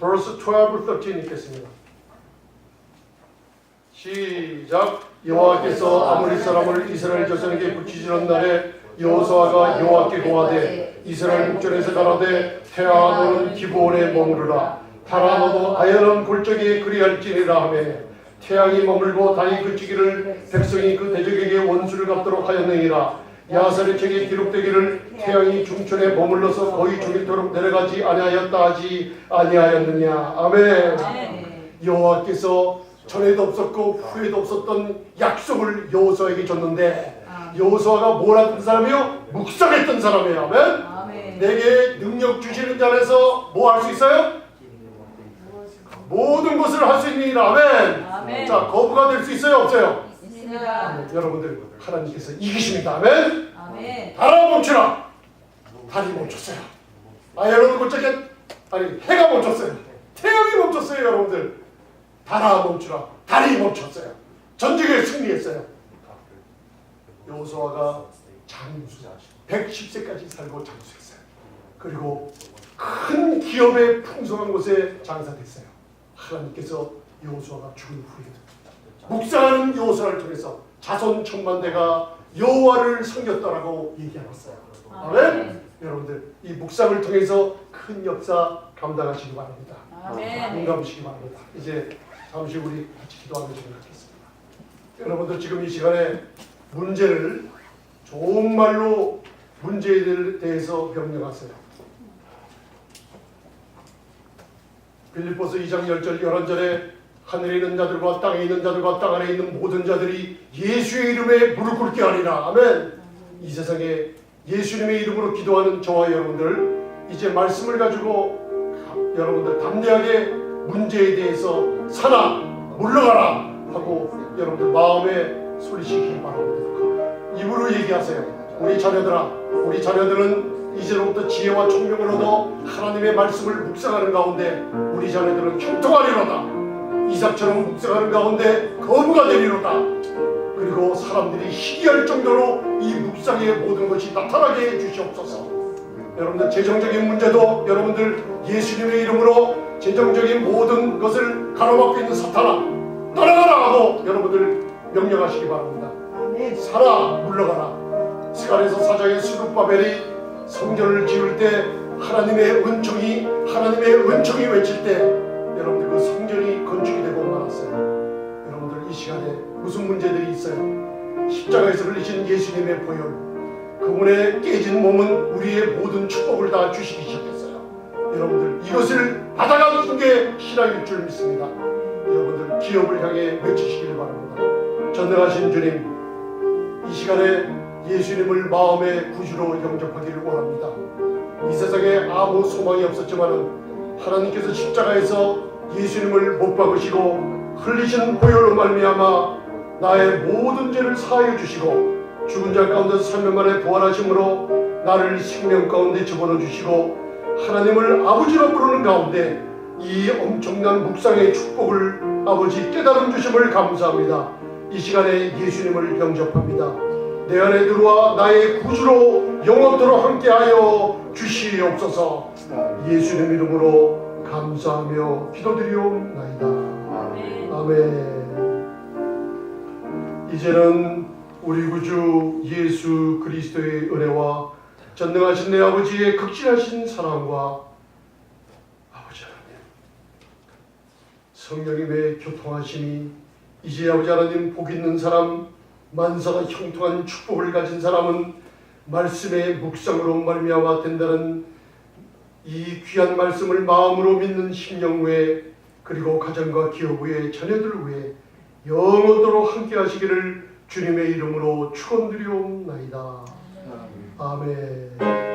verse 12, 13 읽겠습니다. 시작. 여호와께서 아모리 사람을 이스라엘 자손에게 붙이시는 날에 여호수아가 여호와께 고하되 이스라엘 목전에서 가라되 태아 너는 기브온에 머무르라 달아 너도 아연한 골짜기에 그리할지니라 하며 태양이 머물고 달이 그치기를 백성이 그 대적에게 원수를 갚도록 하였느니라. 야살의 책에 기록되기를 태양이 중천에 머물러서 거의 죽일도록 내려가지 아니하였다 하지 아니하였느냐. 아멘. 여호와께서 전에도 없었고 후에도 없었던 약속을 여호수아에게 줬는데 여호수아가 뭘 했던 사람이요? 묵상했던 사람이에요. 아멘.
아멘.
내게 능력 주시는 자에서 뭐 할 수 있어요? 모든 것을 할 수 있느니라. 아멘.
아멘.
자, 거부가 될 수 있어요? 없어요?
있습니다.
아멘. 여러분들 하나님께서 이기십니다. 아멘.
아멘.
달아 멈추라. 달이 멈췄어요. 여러분 골짜기 아니 해가 멈췄어요. 태양이 멈췄어요. 여러분들 달아 멈추라. 달이 멈췄어요. 전쟁에 승리했어요. 여호수아가 장수 110세까지 살고 장수했어요. 그리고 큰 기업의 풍성한 곳에 장사됐어요. 하나님께서 여호수아가 죽은 후에도 묵상하는 여호수아를 통해서 자손 천만대가 여호와를 섬겼다라고 얘기하셨어요. 아멘. 여러분들 이 묵상을 통해서 큰 역사 감당하시기 바랍니다.
아멘.
눈 감으시기 바랍니다. 이제 잠시 우리 같이 기도하며 진행하겠습니다. 여러분들 지금 이 시간에 문제를 좋은 말로 문제에 대해서 명령하세요. 빌립보서 2장 10절 11절에 하늘에 있는 자들과 땅에 있는 자들과 땅 안에 있는 모든 자들이 예수의 이름에 무릎 꿇게 하리라. 아멘. 이 세상에 예수님의 이름으로 기도하는 저와 여러분들 이제 말씀을 가지고 여러분들 담대하게 문제에 대해서 사나 물러가라 하고 여러분들 마음에 소리시키기 바랍니다. 입으로 얘기하세요. 우리 자녀들은 이제로부터 지혜와 총명을 얻어 하나님의 말씀을 묵상하는 가운데 우리 자녀들은 형통하리로다. 이삭처럼 묵상하는 가운데 거부가 되리로다. 그리고 사람들이 희귀할 정도로 이 묵상의 모든 것이 나타나게 해 주시옵소서. 여러분들 재정적인 문제도 여러분들 예수님의 이름으로 재정적인 모든 것을 가로막고 있는 사탄아 떠나가라 하고 여러분들 명령하시기 바랍니다. 살아 물러가라. 스가랴서 4장의 스룹바벨이 성전을 지을 때 하나님의 은총이 외칠 때 여러분들 그 성전이 건축이 되고 말았어요. 여러분들 이 시간에 무슨 문제들이 있어요? 십자가에서 흘리신 예수님의 보혈, 그분의 깨진 몸은 우리의 모든 축복을 다 주시기 시작했어요. 여러분들 이것을 받아가는 게 신앙일 줄 믿습니다. 여러분들 기업을 향해 외치시길 바랍니다. 전능하신 주님, 이 시간에 예수님을 마음의 구주로 영접하기를 원합니다. 이 세상에 아무 소망이 없었지만 하나님께서 십자가에서 예수님을 못 박으시고 흘리신 보혈로 말미암아 나의 모든 죄를 사하여 주시고 죽은 자 가운데서 3년 만에 부활하심으로 나를 생명 가운데 집어넣어 주시고 하나님을 아버지로 부르는 가운데 이 엄청난 묵상의 축복을 아버지 깨달음 주심을 감사합니다. 이 시간에 예수님을 영접합니다. 내 안에 들어와 나의 구주로 영원토록 함께하여 주시옵소서. 예수님 이름으로 감사하며 기도드리옵나이다. 아멘. 이제는 우리 구주 예수 그리스도의 은혜와 전능하신 내 아버지의 극진하신 사랑과 아버지 하나님 성령님의 교통하심이 이제 아버지 하나님 복 있는 사람, 만사가 형통한 축복을 가진 사람은 말씀의 묵상으로 말미암아 된다는 이 귀한 말씀을 마음으로 믿는 심령 외에 그리고 가정과 기업 외에 자녀들 외에 영원토록 함께 하시기를 주님의 이름으로 축원드리옵나이다. 아멘.